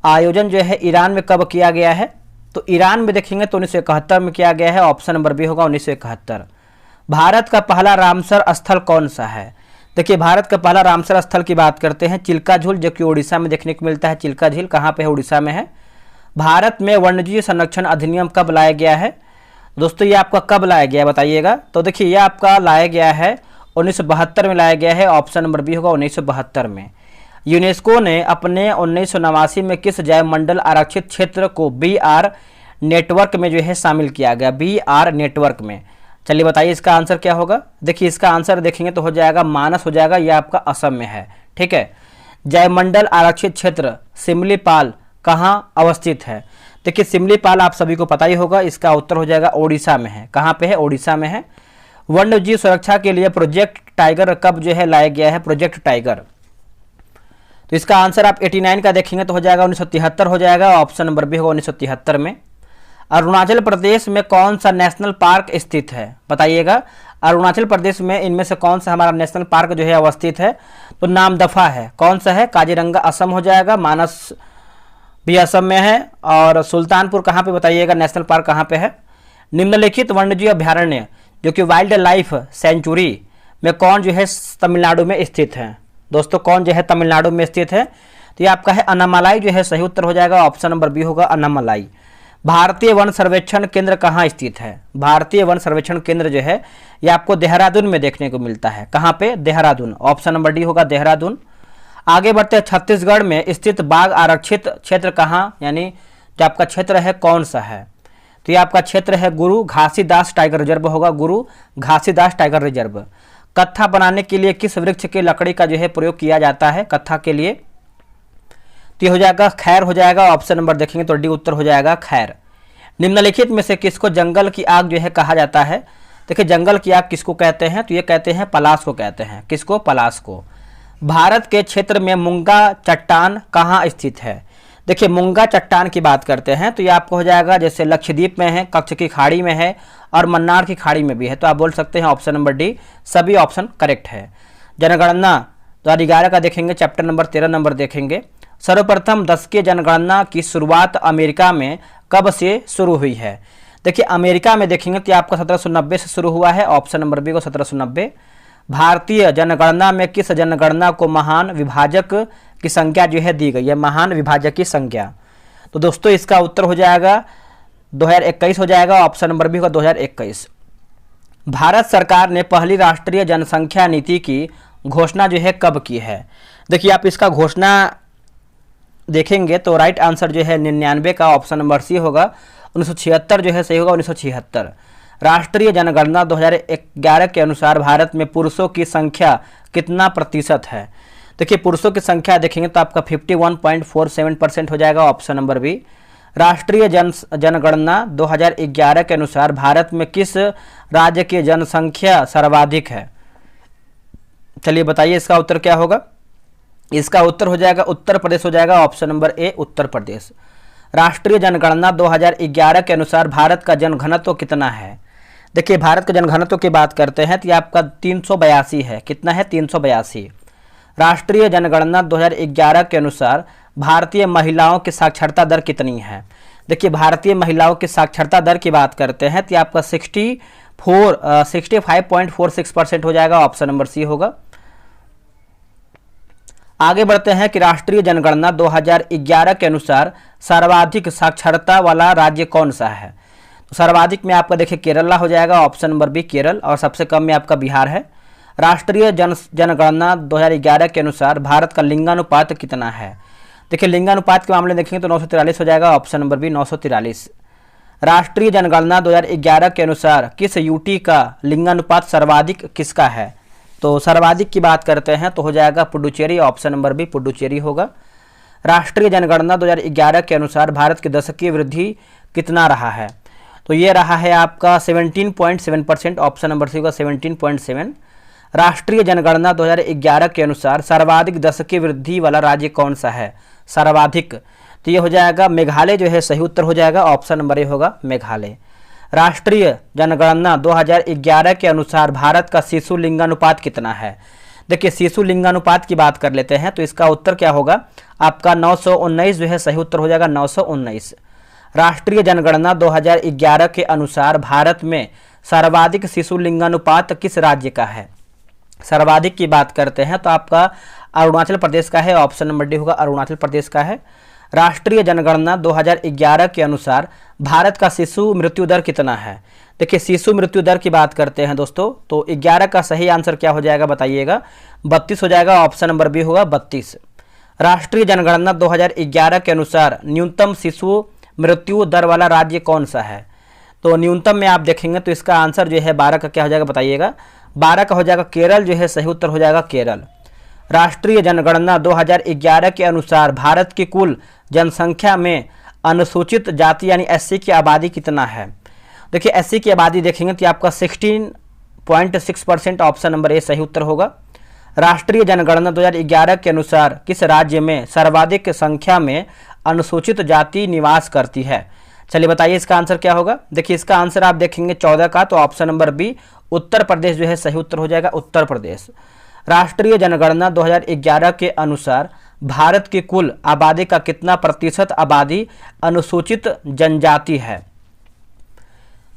आयोजन जो है ईरान में कब किया गया है? तो ईरान में देखेंगे तो 1971 में किया गया है, ऑप्शन नंबर बी होगा 1971। भारत का पहला रामसर स्थल कौन सा है? देखिए भारत का पहला रामसर स्थल की बात करते हैं चिल्का झील, जो कि उड़ीसा में देखने को मिलता है। चिल्का झील कहाँ पे है? उड़ीसा में है। भारत में वन्यजीव संरक्षण अधिनियम कब लाया गया है? दोस्तों ये आपका कब लाया गया है बताइएगा। तो देखिए ये आपका लाया गया है 1972 में लाया गया है, ऑप्शन नंबर बी होगा 1972 में। यूनेस्को ने अपने 1989 में किस जैव मंडल आरक्षित क्षेत्र को BR नेटवर्क में जो है शामिल किया गया? BR नेटवर्क में। चलिए बताइए इसका आंसर क्या होगा। देखिए इसका आंसर देखेंगे तो हो जाएगा मानस हो जाएगा, यह आपका असम में है। ठीक है। जैवमंडल आरक्षित क्षेत्र सिमलीपाल कहाँ अवस्थित है? देखिए सिमलीपाल आप सभी को पता ही होगा, इसका उत्तर हो जाएगा ओडिशा में है। कहाँ पे है? ओडिशा में है। वन्य जीव सुरक्षा के लिए प्रोजेक्ट टाइगर कब जो है लाया गया है? Project tiger. तो इसका आंसर आप 89 का देखेंगे तो हो जाएगा 1973 हो जाएगा, ऑप्शन नंबर बी होगा 1973 में। अरुणाचल प्रदेश में कौन सा नेशनल पार्क स्थित है? बताइएगा अरुणाचल प्रदेश में इनमें से कौन सा हमारा नेशनल पार्क जो है अवस्थित है? तो नामदफा है। कौन सा है? काजीरंगा असम हो जाएगा, मानस भी असम में है, और सुल्तानपुर कहाँ पे बताइएगा नेशनल पार्क कहाँ पे है? निम्नलिखित वन्यजीव अभ्यारण्य जो कि वाइल्ड लाइफ सेंचुरी में कौन जो है तमिलनाडु में स्थित है? दोस्तों कौन जो है तमिलनाडु में स्थित है? तो ये आपका है अनामलाई जो है सही उत्तर हो जाएगा, ऑप्शन नंबर बी होगा अनामलाई। भारतीय वन सर्वेक्षण केंद्र कहाँ स्थित है? भारतीय वन सर्वेक्षण केंद्र जो है ये आपको देहरादून में देखने को मिलता है। कहाँ पे? देहरादून, ऑप्शन नंबर डी होगा देहरादून। आगे बढ़ते हैं, छत्तीसगढ़ में स्थित बाघ आरक्षित क्षेत्र कहाँ, यानी जो आपका क्षेत्र है कौन सा है? तो ये आपका क्षेत्र है गुरु घासीदास टाइगर रिजर्व होगा, गुरु घासीदास टाइगर रिजर्व। कत्था बनाने के लिए किस वृक्ष की लकड़ी का जो है प्रयोग किया जाता है कत्था के लिए? तो ये हो जाएगा खैर हो जाएगा, ऑप्शन नंबर देखेंगे तो डी उत्तर हो जाएगा खैर। निम्नलिखित में से किसको जंगल की आग जो है कहा जाता है? देखिए जंगल की आग किसको कहते हैं? तो ये कहते हैं पलाश को कहते हैं। किसको? पलाश को। भारत के क्षेत्र में मुंगा चट्टान कहाँ स्थित है? देखिए मुंगा चट्टान की बात करते हैं तो ये आपको हो जाएगा जैसे लक्षद्वीप में है, कच्छ की खाड़ी में है और मन्नार की खाड़ी में भी है। तो आप बोल सकते हैं ऑप्शन नंबर डी, सभी ऑप्शन करेक्ट है। जनगणना 2011 का देखेंगे, चैप्टर नंबर 13 नंबर देखेंगे। सर्वप्रथम दशकीय जनगणना की शुरुआत अमेरिका में कब से शुरू हुई है? देखिए अमेरिका में देखेंगे तो आपका 1790 से शुरू हुआ है, ऑप्शन नंबर बी को 1790। भारतीय जनगणना में किस जनगणना को महान विभाजक की संख्या जो है दी गई है? महान विभाजक की संख्या। तो दोस्तों इसका उत्तर हो जाएगा 2021 हो जाएगा, ऑप्शन नंबर बी होगा 2021। भारत सरकार ने पहली राष्ट्रीय जनसंख्या नीति की घोषणा जो है कब की है? देखिए आप इसका घोषणा देखेंगे तो राइट आंसर जो है 99 का ऑप्शन नंबर सी होगा, 1976 जो है सही होगा 1976। राष्ट्रीय जनगणना 2011 के अनुसार भारत में पुरुषों की संख्या कितना प्रतिशत है? देखिए पुरुषों की संख्या देखेंगे तो आपका 51.47% हो जाएगा, ऑप्शन नंबर बी। राष्ट्रीय जनगणना 2011 के अनुसार भारत में किस राज्य की जनसंख्या सर्वाधिक है? चलिए बताइए इसका उत्तर क्या होगा। इसका उत्तर हो जाएगा उत्तर प्रदेश हो जाएगा, ऑप्शन नंबर ए उत्तर प्रदेश। राष्ट्रीय जनगणना 2011 के अनुसार भारत का जनघनत्व कितना है? देखिए भारत के जनघनत्व की बात करते हैं तो ये आपका 382 है। कितना है? 382। राष्ट्रीय जनगणना 2011 के अनुसार भारतीय महिलाओं की साक्षरता दर कितनी है? देखिए भारतीय महिलाओं की साक्षरता दर की बात करते हैं तो ये आपका 65.46% हो जाएगा, ऑप्शन नंबर सी होगा। आगे बढ़ते हैं कि राष्ट्रीय जनगणना 2011 के अनुसार सर्वाधिक साक्षरता वाला राज्य कौन सा है। तो सर्वाधिक में आपका देखिए केरला हो जाएगा, ऑप्शन नंबर बी केरल, और सबसे कम में आपका बिहार है। राष्ट्रीय जनगणना 2011 के अनुसार भारत का लिंगानुपात कितना है। देखिए लिंगानुपात के मामले में देखेंगे तो 943 हो जाएगा, ऑप्शन नंबर बी 943। राष्ट्रीय जनगणना 2011 के अनुसार किस यूटी का लिंगानुपात सर्वाधिक किसका है। तो सर्वाधिक की बात करते हैं तो हो जाएगा Puducherry, option number B Puducherry होगा। राष्ट्रीय जनगणना 2011 के अनुसार भारत की दशकीय वृद्धि कितना रहा है। तो ये रहा है आपका 17.7%, ऑप्शन नंबर सी होगा 17.7। राष्ट्रीय जनगणना 2011 के अनुसार सर्वाधिक दशकीय वृद्धि वाला राज्य कौन सा है, सर्वाधिक। तो ये हो जाएगा मेघालय जो है, सही उत्तर हो जाएगा, ऑप्शन नंबर ए होगा मेघालय। राष्ट्रीय जनगणना 2011 के अनुसार भारत का शिशु लिंगानुपात कितना है। देखिए शिशु लिंगानुपात की बात कर लेते हैं तो इसका उत्तर क्या होगा, आपका 919 जो है सही उत्तर हो जाएगा, 919। राष्ट्रीय जनगणना 2011 के अनुसार भारत में सर्वाधिक शिशु लिंगानुपात किस राज्य का है। सर्वाधिक की बात करते हैं तो आपका अरुणाचल प्रदेश का है, ऑप्शन नंबर डी होगा, अरुणाचल प्रदेश का है। राष्ट्रीय जनगणना 2011 के अनुसार भारत का शिशु मृत्यु दर कितना है। देखिए शिशु मृत्यु दर की बात करते हैं दोस्तों, तो 11 का सही आंसर क्या हो जाएगा बताइएगा, 32 हो जाएगा, ऑप्शन नंबर बी होगा 32। राष्ट्रीय जनगणना 2011 के अनुसार न्यूनतम शिशु मृत्यु दर वाला राज्य कौन सा है। तो न्यूनतम में आप देखेंगे तो इसका आंसर जो है 12 का क्या हो जाएगा बताइएगा, 12 का हो जाएगा केरल जो है, सही उत्तर हो जाएगा केरल। राष्ट्रीय जनगणना 2011 के अनुसार भारत की कुल जनसंख्या में अनुसूचित जाति यानी एससी की आबादी कितना है। देखिए एससी की आबादी देखेंगे तो आपका 16.6%, ऑप्शन नंबर ए सही उत्तर होगा। राष्ट्रीय जनगणना 2011 के अनुसार किस राज्य में सर्वाधिक संख्या में अनुसूचित जाति निवास करती है। चलिए बताइए इसका आंसर क्या होगा। देखिए इसका आंसर आप देखेंगे 14 का, तो option number B Uttar Pradesh जो है सही उत्तर हो जाएगा, उत्तर प्रदेश। राष्ट्रीय जनगणना 2011 के अनुसार भारत की कुल आबादी का कितना प्रतिशत आबादी अनुसूचित जनजाति है।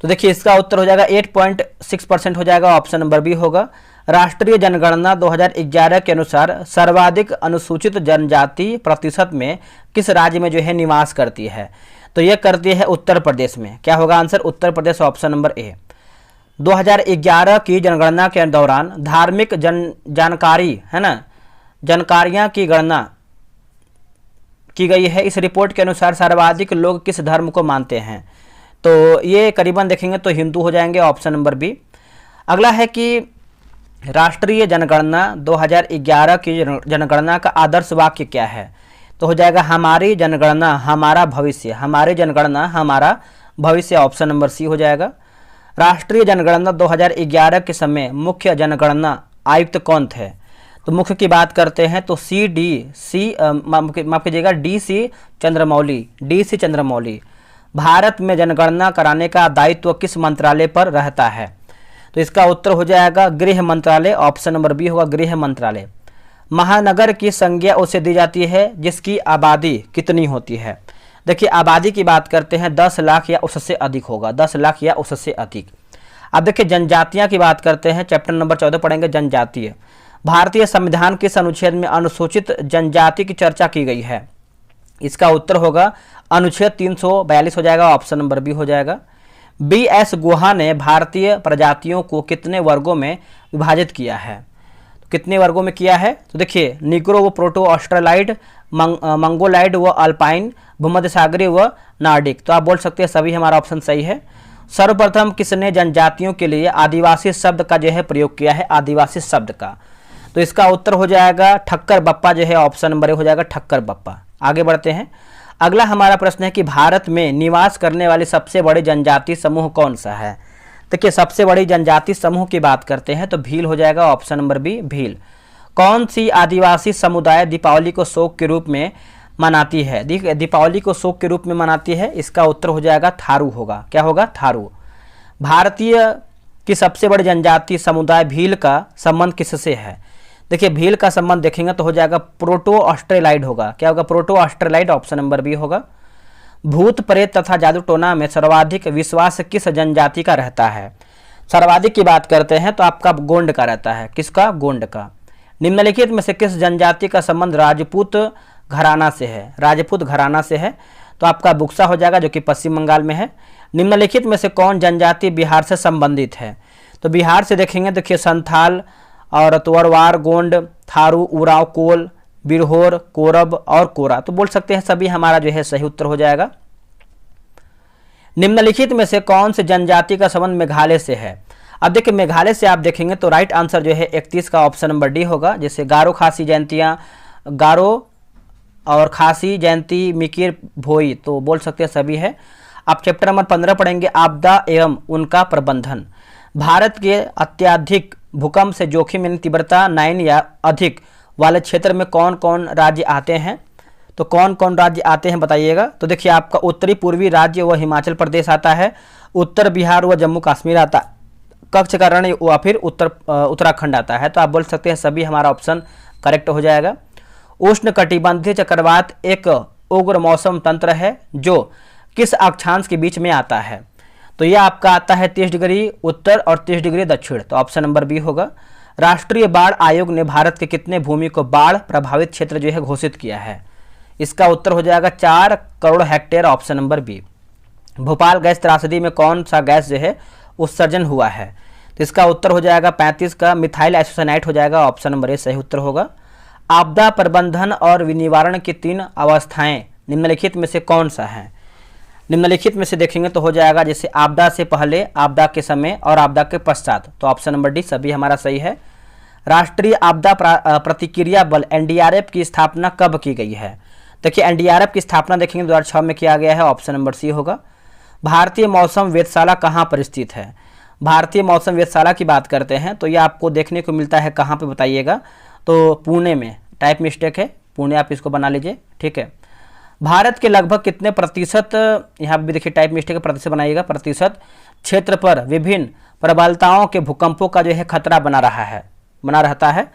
तो देखिए इसका उत्तर हो जाएगा 8.6% हो जाएगा, ऑप्शन नंबर बी होगा। राष्ट्रीय जनगणना 2011 के अनुसार सर्वाधिक अनुसूचित जनजाति प्रतिशत में किस राज्य में जो है निवास करती है। तो यह करती है उत्तर प्रदेश में। क्या होगा answer, Uttar Pradesh, option number ए। 2011 की जनगणना के दौरान धार्मिक जानकारी है ना, जानकारियां की गणना की गई है। इस रिपोर्ट के अनुसार सर्वाधिक लोग किस धर्म को मानते हैं। तो ये करीबन देखेंगे तो हिंदू हो जाएंगे, ऑप्शन नंबर बी। अगला है कि राष्ट्रीय जनगणना 2011 की जनगणना का आदर्श वाक्य क्या है। तो हो जाएगा हमारी जनगणना हमारा भविष्य, हमारी जनगणना हमारा भविष्य, ऑप्शन नंबर सी हो जाएगा। राष्ट्रीय जनगणना 2011 के समय मुख्य जनगणना आयुक्त कौन थे। तो मुख्य की बात करते हैं तो माफ कीजिएगा डी सी चंद्रमौली। भारत में जनगणना कराने का दायित्व किस मंत्रालय पर रहता है। तो इसका उत्तर हो जाएगा गृह मंत्रालय, ऑप्शन नंबर बी होगा गृह मंत्रालय। महानगर की संज्ञा उसे दी जाती है जिसकी आबादी कितनी होती है। देखिए आबादी की बात करते हैं 10 लाख या उससे अधिक होगा, 10 लाख या उससे अधिक। अब देखिए जनजातियां की बात करते हैं, चैप्टर नंबर 14 पढ़ेंगे जनजातीय। भारतीय संविधान किस अनुच्छेद में अनुसूचित जनजाति की चर्चा की गई है। इसका उत्तर होगा अनुच्छेद 342 हो जाएगा, ऑप्शन नंबर बी हो जाएगा। B.S. गुहा ने भारतीय प्रजातियों को कितने वर्गों में विभाजित किया है। तो कितने वर्गों में किया है। तो देखिए निग्रो व प्रोटो ऑस्ट्रेलाइड, मंगोलाइड व अल्पाइन, भूमध्य सागरीय व नार्डिक। तो आप बोल सकते हैं सभी हमारा ऑप्शन सही है। सर्वप्रथम किसने जनजातियों के लिए आदिवासी शब्द का जो है प्रयोग किया है, आदिवासी शब्द का। तो इसका उत्तर हो जाएगा ठक्कर बप्पा जो है, ऑप्शन नंबर ए हो जाएगा ठक्कर बप्पा। आगे बढ़ते हैं। अगला हमारा प्रश्न है कि भारत में निवास करने वाले सबसे बड़े जनजाति समूह कौन सा है। देखिए सबसे बड़ी जनजाति समूह की बात करते हैं तो भील हो जाएगा, ऑप्शन नंबर बी भील। कौन सी आदिवासी समुदाय दीपावली को शोक के रूप में मनाती है। दीपावली को शोक के रूप में मनाती है, इसका उत्तर हो जाएगा थारू होगा। क्या होगा, थारू। भारतीय की सबसे बड़ी जनजाति समुदाय भील का संबंध किससे है। देखिए भील का संबंध देखेंगे तो हो जाएगा प्रोटो ऑस्ट्रेलाइड होगा। क्या होगा, proto Australoid, option number B होगा। भूत प्रेत तथा जादू टोना में सर्वाधिक विश्वास किस जनजाति का रहता है। सर्वाधिक की बात करते हैं तो आपका गोंड का रहता है। किसका? गोंड का। निम्नलिखित में से किस जनजाति का संबंध राजपूत घराना से है? राजपूत घराना से है तो आपका बुक्सा हो जाएगा, जो कि पश्चिम बंगाल में है। निम्नलिखित में से कौन जनजाति बिहार से संबंधित है? तो बिहार से देखेंगे, देखिए संथाल और तोरवार, गोंड, थारू, उराव, कोल, बिरहोर, कोरब और कोरा। तो बोल सकते हैं सभी हमारा जो है सही उत्तर हो जाएगा। निम्नलिखित में से कौन से जनजाति का संबंध मेघालय से है? अब देखिए मेघालय से आप देखेंगे तो राइट आंसर जो है 31 का ऑप्शन नंबर डी होगा। जैसे गारो खासी जयंतियाँ, गारो और खासी जयंती, मिकिर, भोई, तो बोल सकते हैं सभी है। आप चैप्टर नंबर 15 पढ़ेंगे, आपदा एवं उनका प्रबंधन। भारत के अत्यधिक भूकंप से जोखिम यानी तीव्रता 9 या अधिक वाले क्षेत्र में कौन कौन राज्य आते हैं? तो कौन कौन राज्य आते हैं बताइएगा। तो देखिए आपका उत्तरी पूर्वी राज्य व हिमाचल प्रदेश आता है, उत्तर बिहार व जम्मू कश्मीर आता है, कच्छ का रण व फिर उत्तराखंड आता है। तो आप बोल सकते हैं सभी हमारा ऑप्शन करेक्ट हो जाएगा। उष्ण कटिबंधीय चक्रवात एक उग्र मौसम तंत्र है जो किस अक्षांश के बीच में आता है? तो यह आपका आता है 30 डिग्री उत्तर और 30 डिग्री दक्षिण। तो ऑप्शन नंबर बी होगा। राष्ट्रीय बाढ़ आयोग ने भारत के कितने भूमि को बाढ़ प्रभावित क्षेत्र जो है घोषित किया है? इसका उत्तर हो जाएगा 4 crore hectare, option number B. Bhopal gas त्रासदी में कौन सा गैस जो है उत्सर्जन हुआ है? तो इसका उत्तर हो जाएगा 35 का मिथाइल आइसोसाइनाइट हो जाएगा, ऑप्शन नंबर ए सही उत्तर होगा। आपदा प्रबंधन और निवारण की 3 अवस्थाएं निम्नलिखित में से कौन सा है? निम्नलिखित में से देखेंगे तो हो जाएगा जैसे आपदा से पहले, आपदा के समय और आपदा के पश्चात। तो ऑप्शन नंबर डी सभी हमारा सही है। राष्ट्रीय आपदा प्रतिक्रिया बल एनडीआरएफ की स्थापना कब की गई है? देखिए एनडीआरएफ की स्थापना देखेंगे 2006 में किया गया है, ऑप्शन नंबर सी होगा। भारतीय मौसम वेधशाला कहाँ पर स्थित है? भारतीय मौसम वेधशाला की बात करते हैं तो ये आपको देखने को मिलता है कहाँ पे बताइएगा? तो पुणे में, टाइप मिस्टेक है, पुणे आप इसको बना लीजिए, ठीक है। भारत के लगभग कितने प्रतिशत, यहाँ भी देखिए टाइप मिस्टेक है, प्रतिशत बनाइएगा, प्रतिशत क्षेत्र पर विभिन्न प्रबलताओं के भूकंपों का जो है खतरा बना रहता है?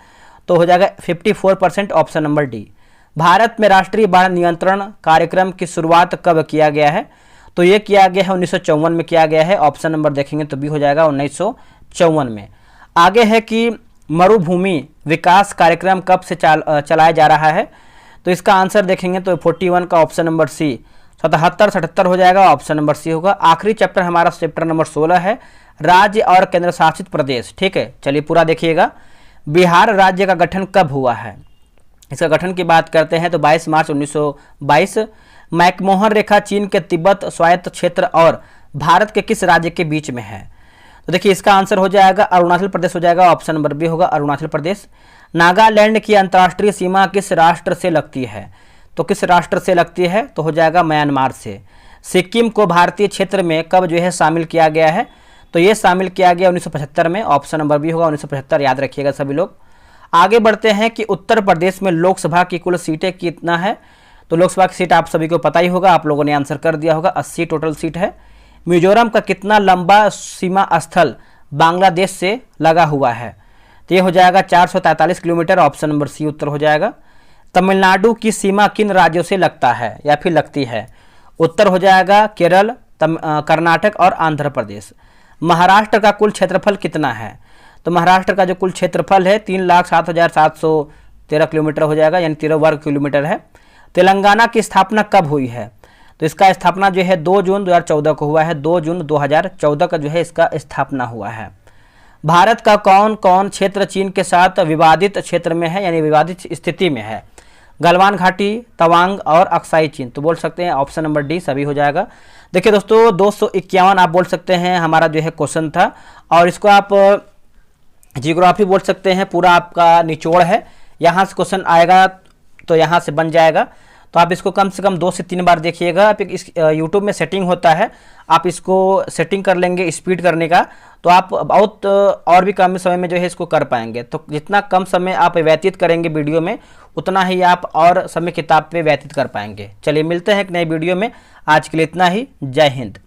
तो हो जाएगा 54%, ऑप्शन नंबर डी। भारत में राष्ट्रीय बाढ़ नियंत्रण कार्यक्रम की शुरुआत कब किया गया है? तो ये किया गया है 1954 में किया गया है, ऑप्शन नंबर देखेंगे तो भी हो जाएगा 1954 में। आगे है कि मरुभूमि विकास कार्यक्रम कब से चलाया जा रहा है? तो इसका आंसर देखेंगे तो 41 का ऑप्शन नंबर सी, 77 हो जाएगा, ऑप्शन नंबर सी होगा। आखिरी चैप्टर हमारा चैप्टर नंबर 16 है, राज्य और केंद्र शासित प्रदेश, ठीक है। चलिए पूरा देखिएगा। बिहार राज्य का गठन कब हुआ है? इसका गठन की बात करते हैं तो 22 मार्च 1922। मैकमोहन रेखा चीन के तिब्बत स्वायत्त क्षेत्र और भारत के किस राज्य के बीच में है? तो देखिए इसका आंसर हो जाएगा अरुणाचल प्रदेश हो जाएगा, ऑप्शन नंबर बी होगा, अरुणाचल प्रदेश। नागालैंड की अंतर्राष्ट्रीय सीमा किस राष्ट्र से लगती है? तो किस राष्ट्र से लगती है? तो हो जाएगा म्यांमार से। सिक्किम को भारतीय क्षेत्र में कब जो है शामिल किया गया है? तो ये शामिल किया गया 1975 में, ऑप्शन नंबर बी होगा 1975, याद रखिएगा सभी लोग। आगे बढ़ते हैं कि उत्तर प्रदेश में लोकसभा की कुल सीटें कितना है? तो लोकसभा की सीट आप सभी को पता ही होगा, आप लोगों ने आंसर कर दिया होगा, 80 टोटल सीट है। मिजोरम का कितना लंबा सीमा स्थल बांग्लादेश से लगा हुआ है? तो ये हो जाएगा 443 किलोमीटर, ऑप्शन नंबर सी उत्तर हो जाएगा। तमिलनाडु की सीमा किन राज्यों से लगता है या फिर लगती है? उत्तर हो जाएगा केरल, कर्नाटक और आंध्र प्रदेश। महाराष्ट्र का कुल क्षेत्रफल कितना है? तो महाराष्ट्र का जो कुल क्षेत्रफल है 3,07,713 किलोमीटर हो जाएगा, यानी 13 वर्ग किलोमीटर है। तेलंगाना की स्थापना कब हुई है? तो इसका स्थापना जो है 2 जून 2014 को हुआ है, 2 जून 2014 का जो है इसका स्थापना हुआ है। भारत का कौन कौन क्षेत्र चीन के साथ विवादित क्षेत्र में है, यानी विवादित स्थिति में है? गलवान घाटी, तवांग और अक्साई चीन। तो बोल सकते हैं ऑप्शन नंबर डी सभी हो जाएगा। देखिए दोस्तों 251 आप बोल सकते हैं हमारा जो है क्वेश्चन था, और इसको आप जियोग्राफी बोल सकते हैं, पूरा आपका निचोड़ है, यहाँ से क्वेश्चन आएगा तो यहाँ से बन जाएगा। तो आप इसको कम से कम 2 से 3 बार देखिएगा। आप इस यूट्यूब में सेटिंग होता है, आप इसको सेटिंग कर लेंगे स्पीड करने का, तो आप बहुत और भी कम समय में जो है इसको कर पाएंगे। तो जितना कम समय आप व्यतीत करेंगे वीडियो में, उतना ही आप और समय किताब पे व्यतीत कर पाएंगे। चलिए मिलते हैं एक नए वीडियो में, आज के लिए इतना ही। जय हिंद।